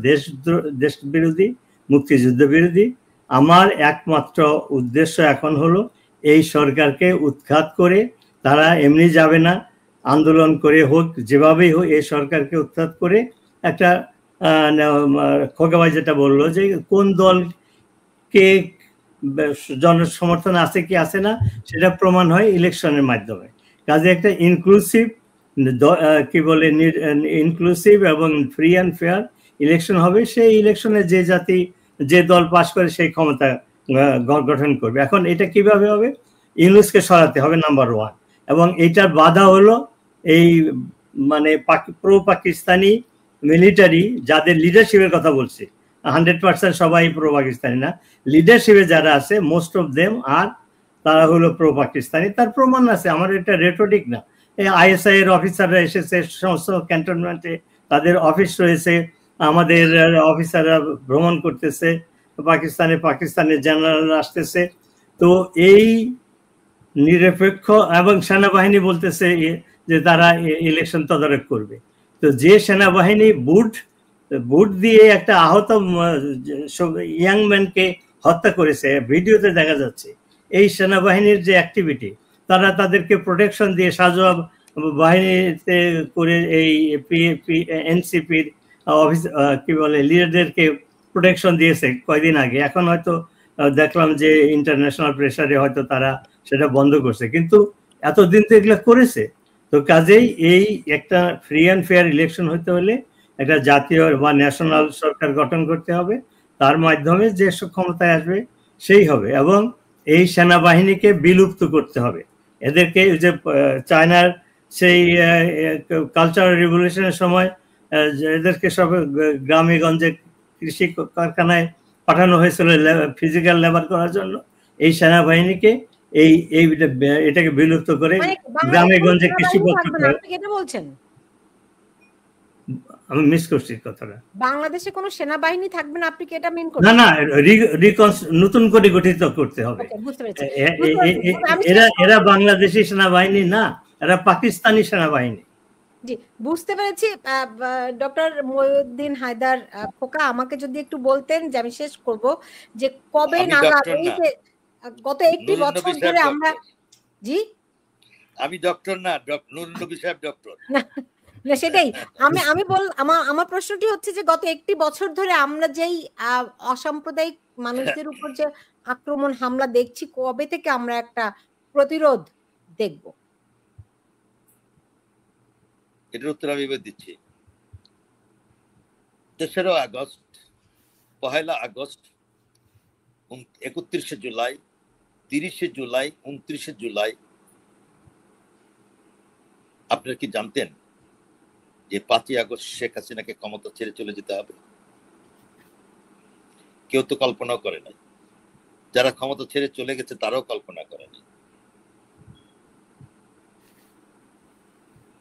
দেশ বিরোধী, মুক্তিযুদ্ধ বিরোধী। আমার একমাত্র উদ্দেশ্য এখন হলো এই সরকারকে উৎখাত করে, তারা এমনি যাবে না, আন্দোলন করে হোক, যেভাবেই হোক এই সরকারকে উৎখাত করে একটা খোকাবাই যেটা বললো যে কোন দলকে জনসমর্থন আছে কি আছে না সেটা প্রমাণ হয় ইলেকশনের মাধ্যমে। কাজে একটা ইনক্লুসিভ কি বলে ইনক্লুসিভ এবং ফ্রি অ্যান্ড ফেয়ার ইলেকশন হবে। সেই ইলেকশনে যে জাতি যে দল পাস করে সেই ক্ষমতা গঠন করবে। এখন এটা কিভাবে হবে? ইউনূসকে সরাতে হবে নাম্বার 1, এবং এটার বাধা হলো এই মানে প্রো পাকিস্তানি মিলিটারি যাদের লিডারশিপের কথা বলছি, 100% সবাই প্রো পাকিস্তানি না, লিডারশিপে যারা আছে মোস্ট অফ দেম আর তারা হলো প্রো পাকিস্তানি। তার প্রমাণ আছে, আমার এটা রেটোরিক না। এই আইএসআই এর অফিসাররা এসেছে সমস্ত ক্যান্টনমেন্টে, তাদের অফিস রয়েছে, আমাদের অফিসাররা ভ্রমণ করতেছে পাকিস্তানের জেনারেল আসতেছে। তো এই নিরপেক্ষ এবং সেনাবাহিনী বলতেছে যে তারা ইলেকশন তদারক করবে। তো যে সেনাবাহিনী বুট দিয়ে একটা আহত ইয়াং ম্যানকে হত্যা করেছে, ভিডিওতে দেখা যাচ্ছে, এই সেনাবাহিনীর যে অ্যাক্টিভিটি, তারা তাদেরকে প্রোটেকশন দিয়ে সাজোয়া বাহিনীতে করে এই এনসিপির অফিস কি বলে লিডারদেরকে প্রোটেকশন দিয়েছে কয়দিন আগে। এখন হয়তো দেখলাম যে ইন্টারন্যাশনাল প্রেসারে হয়তো তারা সেটা বন্ধ করছে, কিন্তু এতদিন তো এগুলো করেছে। তো কাজেই এই একটা ফ্রি অ্যান্ড ফেয়ার ইলেকশন হতে হলে একটা জাতীয় বা ন্যাশনাল সরকার গঠন করতে হবে, তার মাধ্যমে যে ক্ষমতায় আসবে সেই হবে, এবং এই সেনাবাহিনীকে বিলুপ্ত করতে হবে। এদেরকে যে চায়নার সেই কালচারাল রিভলিউশনের সময় এদেরকে সব গ্রামে গঞ্জে কৃষি কারখানায় পাঠানো হয়েছিল ফিজিক্যাল লেবার করার জন্য, এই সেনাবাহিনীকে এটাকে বিলুপ্ত করে গ্রামে গঞ্জে কৃষি বলছেন। আমি মিস করছি কথাটা। বাংলাদেশে কোনো সেনাবাহিনী থাকবে না, আপনি কি এটা মিন করছেন? না না, নতুন করে গঠিত করতে হবে। এরা বাংলাদেশি সেনাবাহিনী না, এরা পাকিস্তানি সেনাবাহিনী। জি, বুঝতে পেরেছি। ডক্টর মহিউদ্দিন হায়দার খোকা, আমাকে যদি একটু বলতেন, যে আমি শেষ করব, যে কবে নাগাদ এই যে গত একটি বছর ধরে আমরা, জি আমি ডক্টর না, নুরুন নবী সাহেব ডক্টর না, সেটাই আমি আমার প্রশ্নটি হচ্ছে যে গত একটি বছর ধরে আমরা যেই অসাম্প্রদায়িক মানুষদের উপর যে আক্রমণ হামলা দেখছি, কবে থেকে আমরা একটা প্রতিরোধ দেখব? এটার উত্তর আমি দিচ্ছি। 3রা আগস্ট, 1লা আগস্ট, 31শে জুলাই, 30শে জুলাই, 29শে জুলাই। আপনারা কি জানতেন যে 5ই আগস্ট শেখ হাসিনাকে ক্ষমতা ছেড়ে চলে যেতে হবে? কেউ তো কল্পনাও করে নাই। যারা ক্ষমতা ছেড়ে চলে গেছে তারাও কল্পনা করে নাই।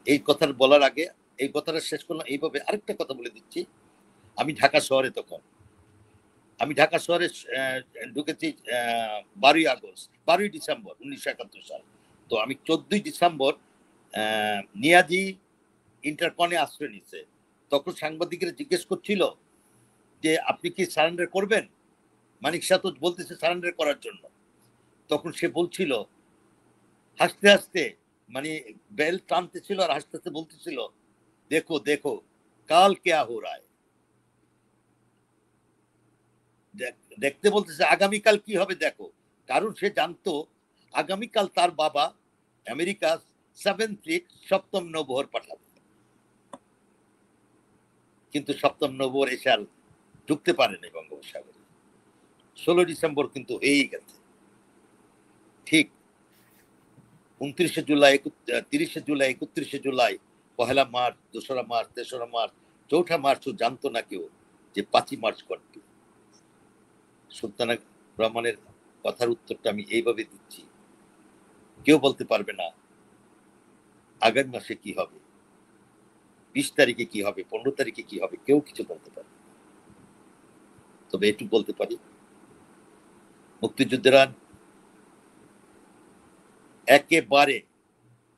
এই কথার বলার আগে এই কথাটা শেষ করলাম এইভাবে। আরেকটা কথা বলে দিচ্ছি, আমি ঢাকা শহরে আমি ঢাকা শহরে ঢুকেছি 12ই ডিসেম্বর 1971 সাল। তো আমি 14ই ডিসেম্বর নিয়াজি ইন্টারকনে আশ্রয় নিচ্ছে। তখন সাংবাদিকরা জিজ্ঞেস করছিল যে আপনি কি সারেন্ডার করবেন? মানিক শাহ তো বলতেছে সারেন্ডার করার জন্য। তখন সে বলছিল হাসতে হাসতে, মানে বেল টানতেছিল আর হাসতে হাসতে বলতেছিল, দেখো দেখো কাল কেয়া হো রা হ্যায়। দেখতে বলতেছে আগামীকাল কি হবে দেখো। কারণ সে জানতো আগামীকাল তার বাবা আমেরিকা 7th ফ্লিট 7ম নৌবহর পাঠাবে। কিন্তু 7ম নৌবহর এসে আর ঢুকতে পারেনি বঙ্গোপসাগরে। 16 ডিসেম্বর কিন্তু হয়েই গেছে। ঠিক 29শে জুলাই, 30শে জুলাই, 31শে জুলাই, 1লা মার্চ, 2রা মার্চ, 3রা মার্চ, 4ঠা মার্চও জানতো না কেউ যে 5ই মার্চ ঘটবে। সুলতানা রহমানের কথার উত্তরটা আমি এইভাবে দিচ্ছি, কেউ বলতে পারবে না আগামী মাসে কি হবে, 20 তারিখে কি হবে, 15 তারিখে কি হবে, কেউ কিছু বলতে পারবে। তবে এটুকু বলতে পারি, মুক্তিযুদ্ধেরা একেবারে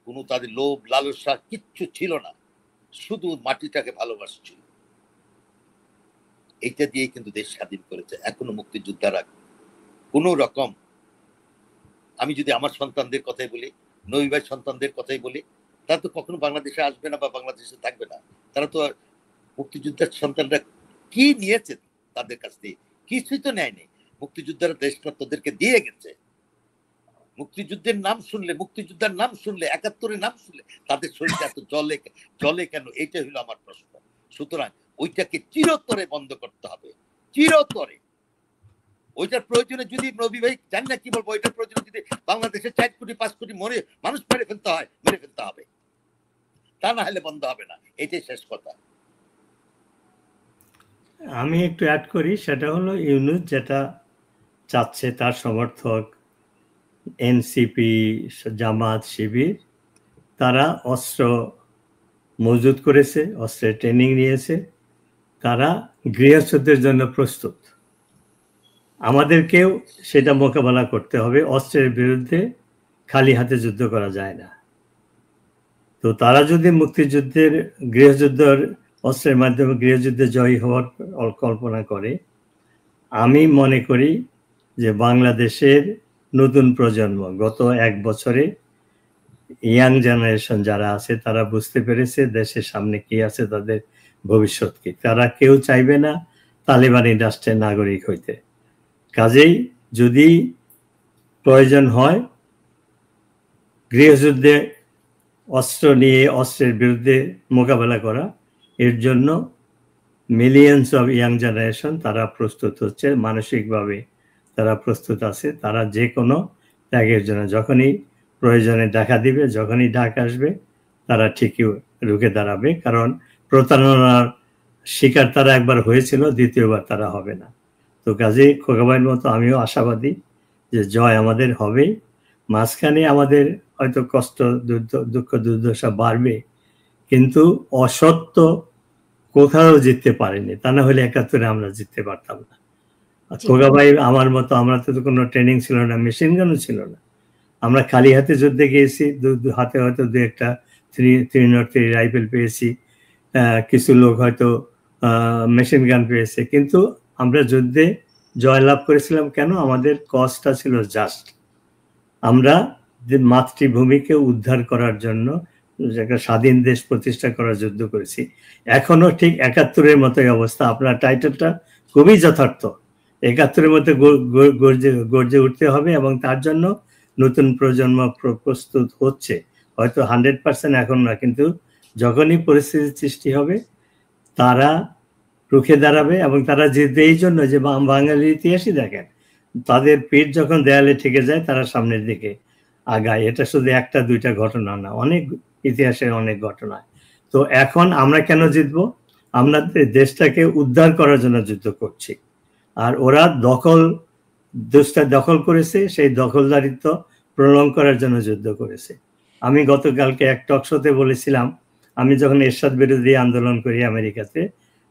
কোনো তাদের লোভ লালসা কিচ্ছু ছিল না, শুধু মাটিটাকে ভালোবাসছিল। এইটা দিয়ে কিন্তু দেশ স্বাধীন করেছে। এখনো মুক্তিযোদ্ধারা কোন রকম, আমি যদি আমার সন্তানদের কথাই বলি, নবী ভাই সন্তানদের কথাই বলি, তারা তো কখনো বাংলাদেশে আসবে না বা বাংলাদেশে থাকবে না। তারা তো মুক্তিযোদ্ধার সন্তানরা কি নিয়েছে তাদের কাছ থেকে? কিছুই তো নেয়নি। মুক্তিযোদ্ধারা দেশটা তোদেরকে দিয়ে গেছে। মুক্তিযুদ্ধের নাম শুনলে, মুক্তিযোদ্ধার নাম শুনলে, 71-এর নাম শুনলে তাদের শরীরটা এত জলে কেন? এইটা হলো আমার প্রশ্ন। সুতরাং ওইটাকে চিরতরে বন্ধ করতে হবে, চিরতরে। ওইটার প্রয়োজনে যদি নবী ভাই, জানি না কি বলবো, ওইটার প্রয়োজনে যদি বাংলাদেশে 4 কোটি 5 কোটি মানুষ মেরে ফেলতে হয়, মেরে ফেলতে হবে, তা না হলে বন্ধ হবে না। এটাই শেষ কথা। আমি একটু অ্যাড করি, সেটা হলো ইউনূস যেটা চাচ্ছে, তার সমর্থক এনসিপি, জামাত, শিবির, তারা অস্ত্র মজুত করেছে, অস্ত্রের ট্রেনিং নিয়েছে, তারা গৃহযুদ্ধের জন্য প্রস্তুত। আমাদেরকেও সেটা মোকাবেলা করতে হবে। অস্ত্রের বিরুদ্ধে খালি হাতে যুদ্ধ করা যায় না। তো তো তারা যদি মুক্তিযুদ্ধের গৃহযুদ্ধের অস্ত্রের মাধ্যমে গৃহযুদ্ধে জয়ী হওয়ার কল্পনা করে, আমি মনে করি যে বাংলাদেশের নতুন প্রজন্ম গত 1 বছরে ইয়াং জেনারেশন যারা আছে তারা বুঝতে পেরেছে দেশের সামনে কি আছে, তাদের ভবিষ্যৎ কি। তারা কেউ চাইবে না তালিবানি রাষ্ট্রের নাগরিক হইতে। কাজেই যদি প্রয়োজন হয় গৃহযুদ্ধে অস্ত্র নিয়ে অস্ত্রের বিরুদ্ধে মোকাবেলা করা, এর জন্য মিলিয়ন্স অফ ইয়াং জেনারেশন তারা প্রস্তুত হচ্ছে, মানসিকভাবে তারা প্রস্তুত আছে। তারা যে কোনো ত্যাগের জন্য যখনই প্রয়োজনে দেখা দিবে, যখনই ডাক আসবে, তারা ঠিকই রুখে দাঁড়াবে। কারণ প্রতারণার শিকার তারা একবার হয়েছিল, দ্বিতীয়বার তারা হবে না। তো কাজেই খোকাবাইয়ের মতো আমিও আশাবাদী যে জয় আমাদের হবেই। মাঝখানে আমাদের হয়তো কষ্ট, দুঃখ, দুর্দশা বাড়বে, কিন্তু অসত্য কোথাও জিততে পারেনি। তা না হলে 71-এ আমরা জিততে পারতাম না। খোকাবাই আমার মতো, আমরা তো কোনো ট্রেনিং ছিল না, মেশিন গানও ছিল না। আমরা খালি হাতে যুদ্ধে গিয়েছি, হাতে হয়তো 2-একটা 303 রাইফেল পেয়েছি, কিছু লোক হয়তো মেশিন গান পেয়েছে, কিন্তু আমরা যুদ্ধে জয়লাভ করেছিলাম কেন? আমাদের কজটা ছিল জাস্ট। আমরা মাতৃভূমিকে উদ্ধার করার জন্য একটা স্বাধীন দেশ প্রতিষ্ঠা করার যুদ্ধ করেছি। এখনো ঠিক 71-এর মতোই অবস্থা। আপনার টাইটেলটা খুবই যথার্থ। 71-এর মতো গর্জে উঠতে হবে, এবং তার জন্য নতুন প্রজন্ম প্রস্তুত হচ্ছে। হয়তো 100% এখন না, কিন্তু যখনই পরিস্থিতির সৃষ্টি হবে তারা রুখে দাঁড়াবে। এবং তারা জিতবে এই জন্য যে বাঙালির ইতিহাসই দেখেন, তাদের পিঠ যখন দেয়ালে ঠেকে যায় তারা সামনের দিকে আগায়। এটা শুধু 1-2টা ঘটনা না, অনেক ইতিহাসের অনেক ঘটনা। তো এখন আমরা কেন জিতবো? আমরা দেশটাকে উদ্ধার করার জন্য যুদ্ধ করছি, আর ওরা দেশটা দখল করেছে, সেই দখলদারিত্ব প্রলং করার জন্য যুদ্ধ করেছে। আমি গতকালকে এক টক শোতে বলেছিলাম, আমি যখন এরশাদ বিরোধী আন্দোলন করি আমেরিকাতে,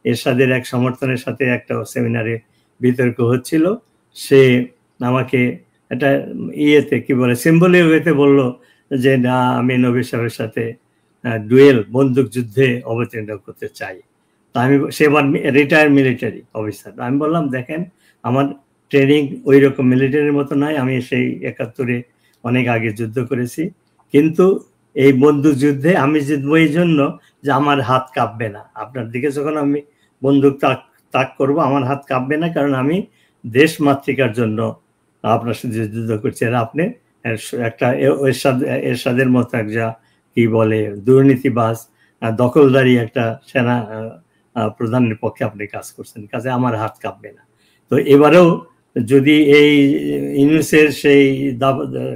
এরশাদের এক সমর্থনের সাথে একটা সেমিনারে বিতর্ক হচ্ছিল। সে আমাকে একটা কি বলে, সিম্বলি ওয়েতে বলল যে না, আমি নবী সাহেবের সাথে ডুয়েল বন্দুক যুদ্ধে অবতীর্ণ করতে চাই। তা আমি, সে রিটায়ার্ড মিলিটারি অফিসার। আমি বললাম, দেখেন আমার ট্রেনিং ওই রকম মিলিটারির মতো নয়, আমি সেই 71-এ অনেক আগে যুদ্ধ করেছি, কিন্তু এই বন্দুক যুদ্ধে আমি জিতবো এই জন্য যে আমার হাত কাঁপবে না। আপনার দিকে যখন আমি বন্দুক তাক করবো, আমার হাত কাঁপবে না, কারণ আমি দেশ মাতৃকার জন্য আপনার সাথে যুদ্ধ করছি। আর আপনি একটা এরশাদের মতো একটা কি বলে দুর্নীতিবাজ, দখলদারি একটা সেনা প্রধানের পক্ষে আপনি কাজ করছেন, কাজে আমার হাত কাঁপবে না। তো এবারেও যদি এই ইউনুসের সেই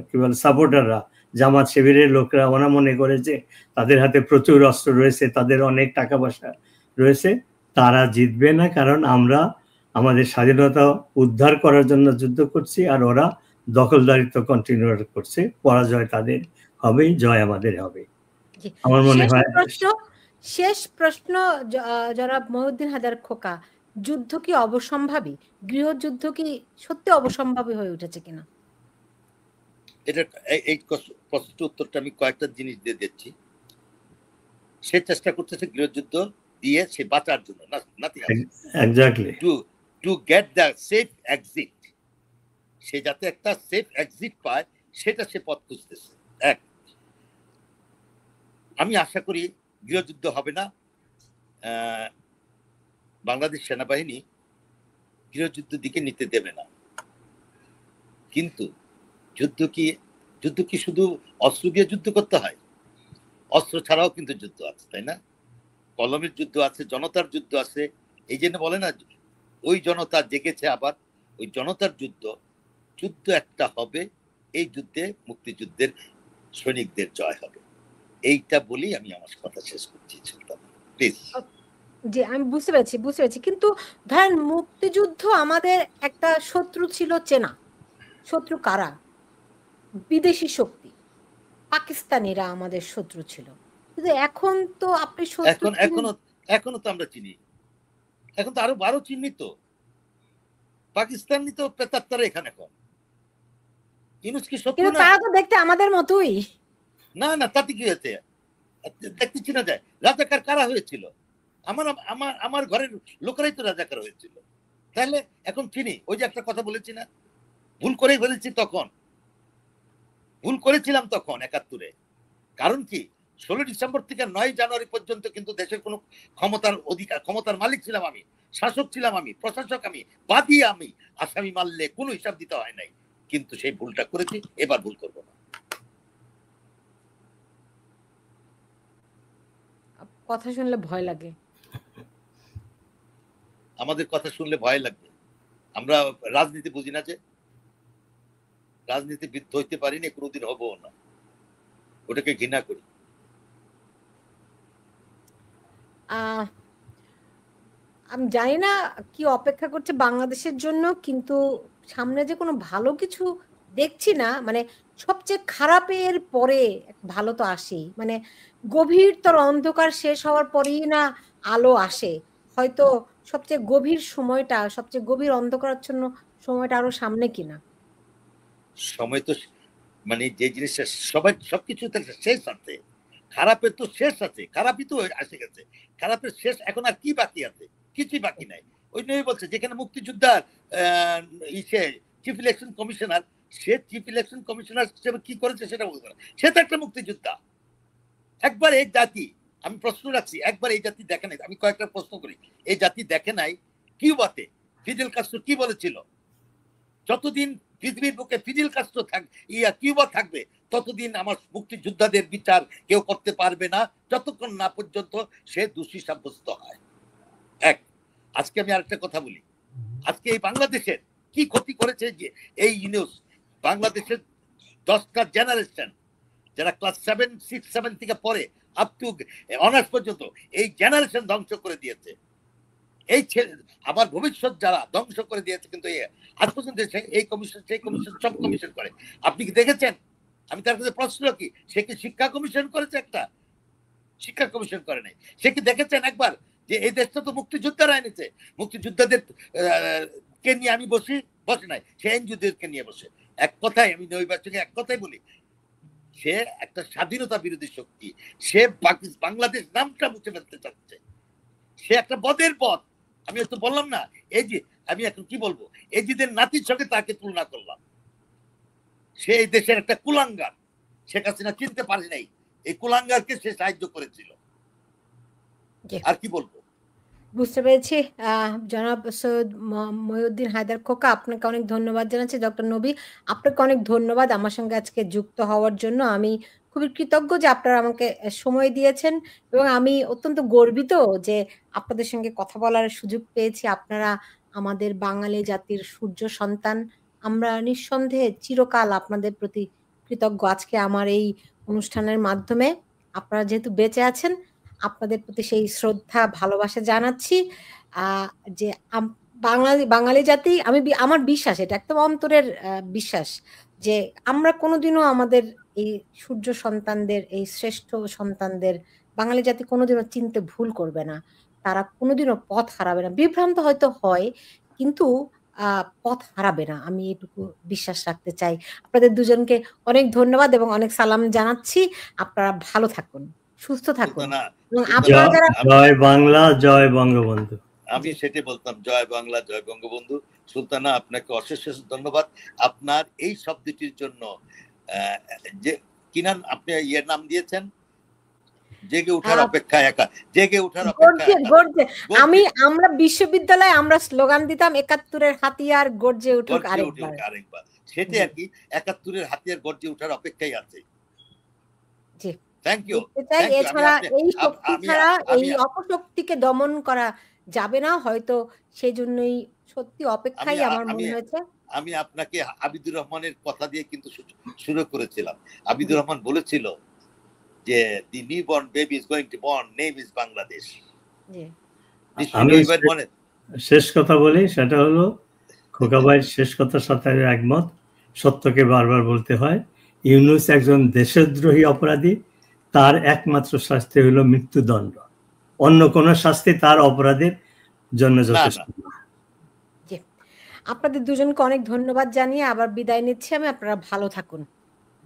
কি বলে সাপোর্টাররা, জামাত শিবিরের লোকরা, ওরা মনে করে যে তাদের হাতে প্রচুর অস্ত্র রয়েছে, তাদের অনেক টাকা পয়সা রয়েছে, তারা জিতবে না। কারণ আমরা আমাদের স্বাধীনতা উদ্ধার করার জন্য যুদ্ধ করছি, আর ওরা দখলদারিত্ব কন্টিনিউ করছে। পরাজয় তাদের হবেই, জয় আমাদের হবে। আমার মনে হয়। শেষ প্রশ্ন জনাব মহিউদ্দিন হায়দার খোকা, যুদ্ধ কি অবসম্ভাবী? গৃহযুদ্ধ কি সত্যি অবসম্ভাবী হয়ে উঠেছে কিনা? এটা এই প্রশ্নের উত্তরটা আমি কয়েকটা জিনিস দিয়ে দিচ্ছি। সে চেষ্টা করতেছে গৃহযুদ্ধ দিয়ে সে বাঁচার জন্য, exactly to get the safe exit. সে যাতে একটা সেফ এক্সিট পায়, সেটা সে পথ খুঁজতেছে। এক, আমি আশা করি গৃহযুদ্ধ হবে না। বাংলাদেশ সেনাবাহিনী গৃহযুদ্ধ দিকে নিতে দেবে না। কিন্তু যুদ্ধ কি শুধু অস্ত্র দিয়ে যুদ্ধ করতে হয়? অস্ত্র ছাড়াও কিন্তু যুদ্ধ আছে, তাই না? কলমের যুদ্ধ আছে, জনতার যুদ্ধ আছে। এই জন্য বলে না, ওই জনতা জেগেছে, আবার ওই জনতার যুদ্ধ একটা হবে। এই যুদ্ধে মুক্তিযুদ্ধের সৈনিকদের জয় হবে। এইটা বলেই আমি আমার কথা শেষ করছি। প্লিজ। জি, আমি বুঝতে পেরেছি। কিন্তু ধরেন মুক্তিযুদ্ধ আমাদের একটা শত্রু ছিল চেনা। শত্রু কারা? বিদেশি শক্তি, পাকিস্তানিরা আমাদের শত্রু ছিল। কিন্তু এখন তো আপনি এখনো তো আমরা চিনি, এখন তো আরো চিহ্নিত। পাকিস্তানি তো প্রেতাত্মারা এখানে কম। ইউনুস কি শত্রু না? তারা তো দেখতে আমাদের মতোই। না, তাতে কি হয়েছে? দেখতে চিনা যায়। রাজাকার কারা হয়েছিল? আমার আমার আমার ঘরের লোকেরাই তো রাজাকার হয়েছিল। তাহলে এখন চিনি। ওই যে একটা কথা বলেছি না, ভুল করে ফেলেছি তখন, ভুল করেছিলাম তখন ৭১-এ। কারণ কি ১৬ ডিসেম্বর থেকে ৯ জানুয়ারি পর্যন্ত কিন্তু দেশের কোনো ক্ষমতার মালিক ছিলাম আমি, শাসক ছিলাম আমি, প্রশাসক আমি, বাদী আমি। আসামি মারলে কোনো হিসাব দিতে হয় নাই, কিন্তু সেই ভুলটা করেছি, এবার ভুল করব না। কথা শুনলে ভয় লাগে। আমাদের কথা শুনলে ভয় লাগবে। আমরা রাজনীতি বুঝি না, যে রাজনীতিবিদ হইতে পারিনি, কোনোদিন হবো না, ওটাকে ঘৃণা করি। আমি জানি না কি অপেক্ষা করছে বাংলাদেশের জন্য, কিন্তু সামনে যে কোনো ভালো কিছু দেখছি না। মানে সবচেয়ে খারাপের পরে ভালো তো আসেই, মানে গভীরতর অন্ধকার শেষ হওয়ার পরেই না আলো আসে। হয়তো সবচেয়ে গভীর সময়টা, সবচেয়ে গভীর অন্ধকারাচ্ছন্ন সময়টা আরো সামনে কিনা। সময় তো মানে যে জিনিসটা সবাই সবকিছু শেষ আছে, খারাপের তো শেষ আছে, খারাপই তো আসে গেছে, খারাপের শেষ এখন আর কি বাকি আছে? কিছুই বাকি নাই। ওই নিয়ে বলছে যেখানে মুক্তিযোদ্ধার চিফ ইলেকশন কমিশনার, সে চিফ ইলেকশন কমিশনার হিসেবে কি করেছে সেটা বলতে পারে, সে তো একটা মুক্তিযোদ্ধা। একবার এই জাতি, আমি প্রশ্ন রাখছি, একবার এই জাতি দেখে নাই, আমি কয়েকটা প্রশ্ন করি, এই জাতি দেখে নাই কিউবাতে ফিদেল কাস্ট্রো কি বলেছিল? যতদিন পৃথিবীর বুকে ফিদেল কাস্ট্রো কিউবা থাকবে, ততদিন আমার মুক্তিযোদ্ধাদের বিচার কেউ করতে পারবে না, যতক্ষণ না পর্যন্ত সে দোষী সাব্যস্ত হয়। এক, আজকে আমি আরেকটা কথা বলি, আজকে এই বাংলাদেশের কি ক্ষতি করেছে যে এই ইউনিউস, বাংলাদেশের 10টা জেনারেশন যারা ক্লাস 7, 6, 7 থেকে পরে আপ টু অনার্স পর্যন্ত, এই জেনারেশন ধ্বংস করে দিয়েছে। এই আমার ভবিষ্যৎ যারা ধ্বংস করে দিয়েছে। কিন্তু আজ পর্যন্ত এই কমিশন সেই কমিশন সব কমিশন করে, আপনি কি দেখেছেন? আমি তার কাছে প্রশ্ন কি, সে কি শিক্ষা কমিশন করেছে? একটা শিক্ষা কমিশন করে নাই। সে কি দেখেছেন একবার যে এই দেশটা তো মুক্তিযোদ্ধারা এনেছে, মুক্তিযোদ্ধাদের কে নিয়ে আমি বসে নাই, সে এনজিওদেরকে নিয়ে বসে। এক কথায় আমি নৈবাচকে এক কথাই বলি, সে একটা স্বাধীনতা বিরোধী শক্তি, সে বাংলাদেশ নামটা মুছে ফেলতে চাচ্ছে, সে একটা বদের পথ। আমি তো বললাম না, এই যে আমি এখন কি বলবো, এজিদের নাতির সঙ্গে তাকে তুলনা করলাম। সে এই দেশের একটা কুলাঙ্গার, শেখ হাসিনা চিনতে পারে নাই, এই কুলাঙ্গারকে সে সাহায্য করেছিল। আর কি বলবো? বুঝতে পেরেছি। জনাব সৈয়দ মহিউদ্দিন হায়দার খোকা, আপনাকে অনেক ধন্যবাদ জানাচ্ছি। ডক্টর নবী, আপনাকে অনেক ধন্যবাদ আমার সঙ্গে আজকে যুক্ত হওয়ার জন্য। আমি খুবই কৃতজ্ঞ যে আপনারা আমাকে সময় দিয়েছেন, এবং আমি অত্যন্ত গর্বিত যে আপনাদের সঙ্গে কথা বলার সুযোগ পেয়েছি। আপনারা আমাদের বাঙালি জাতির সূর্য সন্তান। আমরা নিঃসন্দেহে চিরকাল আপনাদের প্রতি কৃতজ্ঞ। আজকে আমার এই অনুষ্ঠানের মাধ্যমে আপনারা যেহেতু বেঁচে আছেন, আপনাদের প্রতি সেই শ্রদ্ধা ভালোবাসা জানাচ্ছি। যে বাঙালি জাতি, আমার বিশ্বাস, এটা একদম অন্তরের বিশ্বাস, যে আমরা কোনোদিনও আমাদের এই সূর্য সন্তানদের, এই শ্রেষ্ঠ সন্তানদের বাঙালি জাতি কোনোদিনও চিনতে ভুল করবে না। তারা কোনোদিনও পথ হারাবে না। বিভ্রান্ত হয়তো হয়, কিন্তু পথ হারাবে না, আমি এটুকু বিশ্বাস রাখতে চাই। আপনাদের দুজনকে অনেক ধন্যবাদ এবং অনেক সালাম জানাচ্ছি। আপনারা ভালো থাকুন, সুস্থ থাকুন। জয় বাংলা, জয় বঙ্গবন্ধু। আমি সেটাই বলতাম, জয় বাংলা, জয় বঙ্গবন্ধু। সুলতানা, আপনাকে অশেষ ধন্যবাদ আপনার এই শব্দটির জন্য। যে কিনা আপনি ইয়ের নাম দিয়েছেন, জেগে ওঠার অপেক্ষা, একা জেগে ওঠার অপেক্ষা। আমরা বিশ্ববিদ্যালয়ে আমরা স্লোগান দিতাম, ৭১-এর হাতিয়ার গর্জে উঠুক আরেকবার। সেটাই আর কি, ৭১-এর হাতিয়ার গর্জে ওঠার অপেক্ষাই আছে। জি, থ্যাংক ইউ। এছাড়া এই শক্তি ছাড়া এই অপশক্তিকে দমন করা যাবে না, হয়তো সেই জন্যই সত্যি অপেক্ষাই আমার মনে হয়েছে। আমি আপনাকে আবিদুর রহমানের কথা দিয়ে কিন্তু শুরু করেছিলাম। আবিদুর রহমান বলেছিল যে the newborn baby is going to born, name is Bangladesh. আমি শেষ কথা বলি, সেটা হলো খোকা ভাইয়ের শেষ কথার সাথে একমত। সত্যকে বারবার বলতে হয়। ইউনূস একজন দেশদ্রোহী অপরাধী, তার একমাত্র শাস্তি হলো মৃত্যুদণ্ড, অন্য কোন শাস্তি তার অপরাধের জন্য যথেষ্ট না। আপনাদের দুজনকে অনেক ধন্যবাদ জানিয়ে আবার বিদায় নিচ্ছি আমি। আপনারা ভালো থাকুন।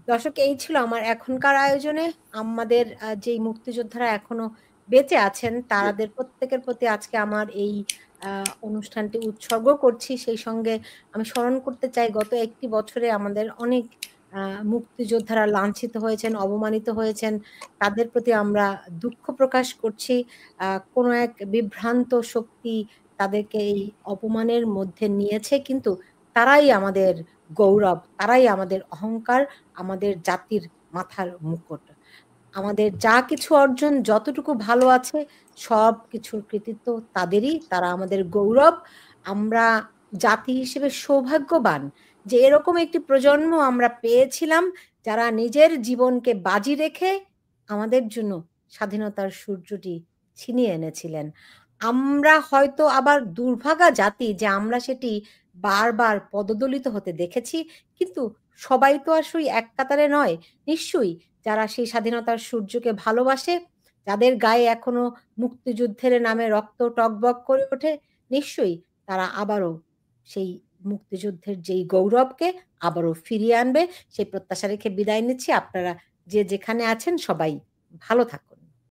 দর্শক, এই ছিল আমার এখনকার আয়োজনে। আমাদের যেই মুক্তিযোদ্ধারা এখনো বেঁচে আছেন তাদের প্রত্যেকের প্রতি আজকে আমার এই অনুষ্ঠানটি উৎসর্গ করছি। সেই সঙ্গে আমি স্মরণ করতে চাই গত একটি বছরে আমাদের অনেক মুক্তিযোদ্ধারা লাঞ্ছিত হয়েছেন, অবমানিত হয়েছেন। তাদের প্রতি আমরা দুঃখ প্রকাশ করছি। কোনো এক বিভ্রান্ত শক্তি তাদেরকে এই অপমানের মধ্যে নিয়েছে, কিন্তু তারাই আমাদের গৌরব, তারাই আমাদের অহংকার, আমাদের জাতির মাথার মুকুট। আমাদের যা কিছু অর্জন, যতটুকু ভালো আছে, সবকিছুর কৃতিত্ব তাদেরই। তারা আমাদের গৌরব। আমরা জাতি হিসেবে সৌভাগ্যবান যে এরকম একটি প্রজন্ম আমরা পেয়েছিলাম যারা নিজের জীবনকে বাজি রেখে আমাদের জন্য স্বাধীনতার সূর্যটি ছিনিয়ে এনেছিলেন। আমরা হয়তো আবার দুর্ভাগা জাতি যে আমরা সেটি বারবার পদদলিত হতে দেখেছি, কিন্তু সবাই তো আর সেই এক কাতারে নয়। নিশ্চয়ই যারা সেই স্বাধীনতার সূর্যকে ভালোবাসে, যাদের গায়ে এখনো মুক্তিযুদ্ধের নামে রক্ত টগবগ করে ওঠে, নিশ্চয়ই তারা আবারও সেই মুক্তিযুদ্ধের যেই গৌরবকে আবারও ফিরিয়ে আনবে। সেই প্রত্যাশা রেখে বিদায় নিচ্ছি। আপনারা যে যেখানে আছেন সবাই ভালো থাকুন।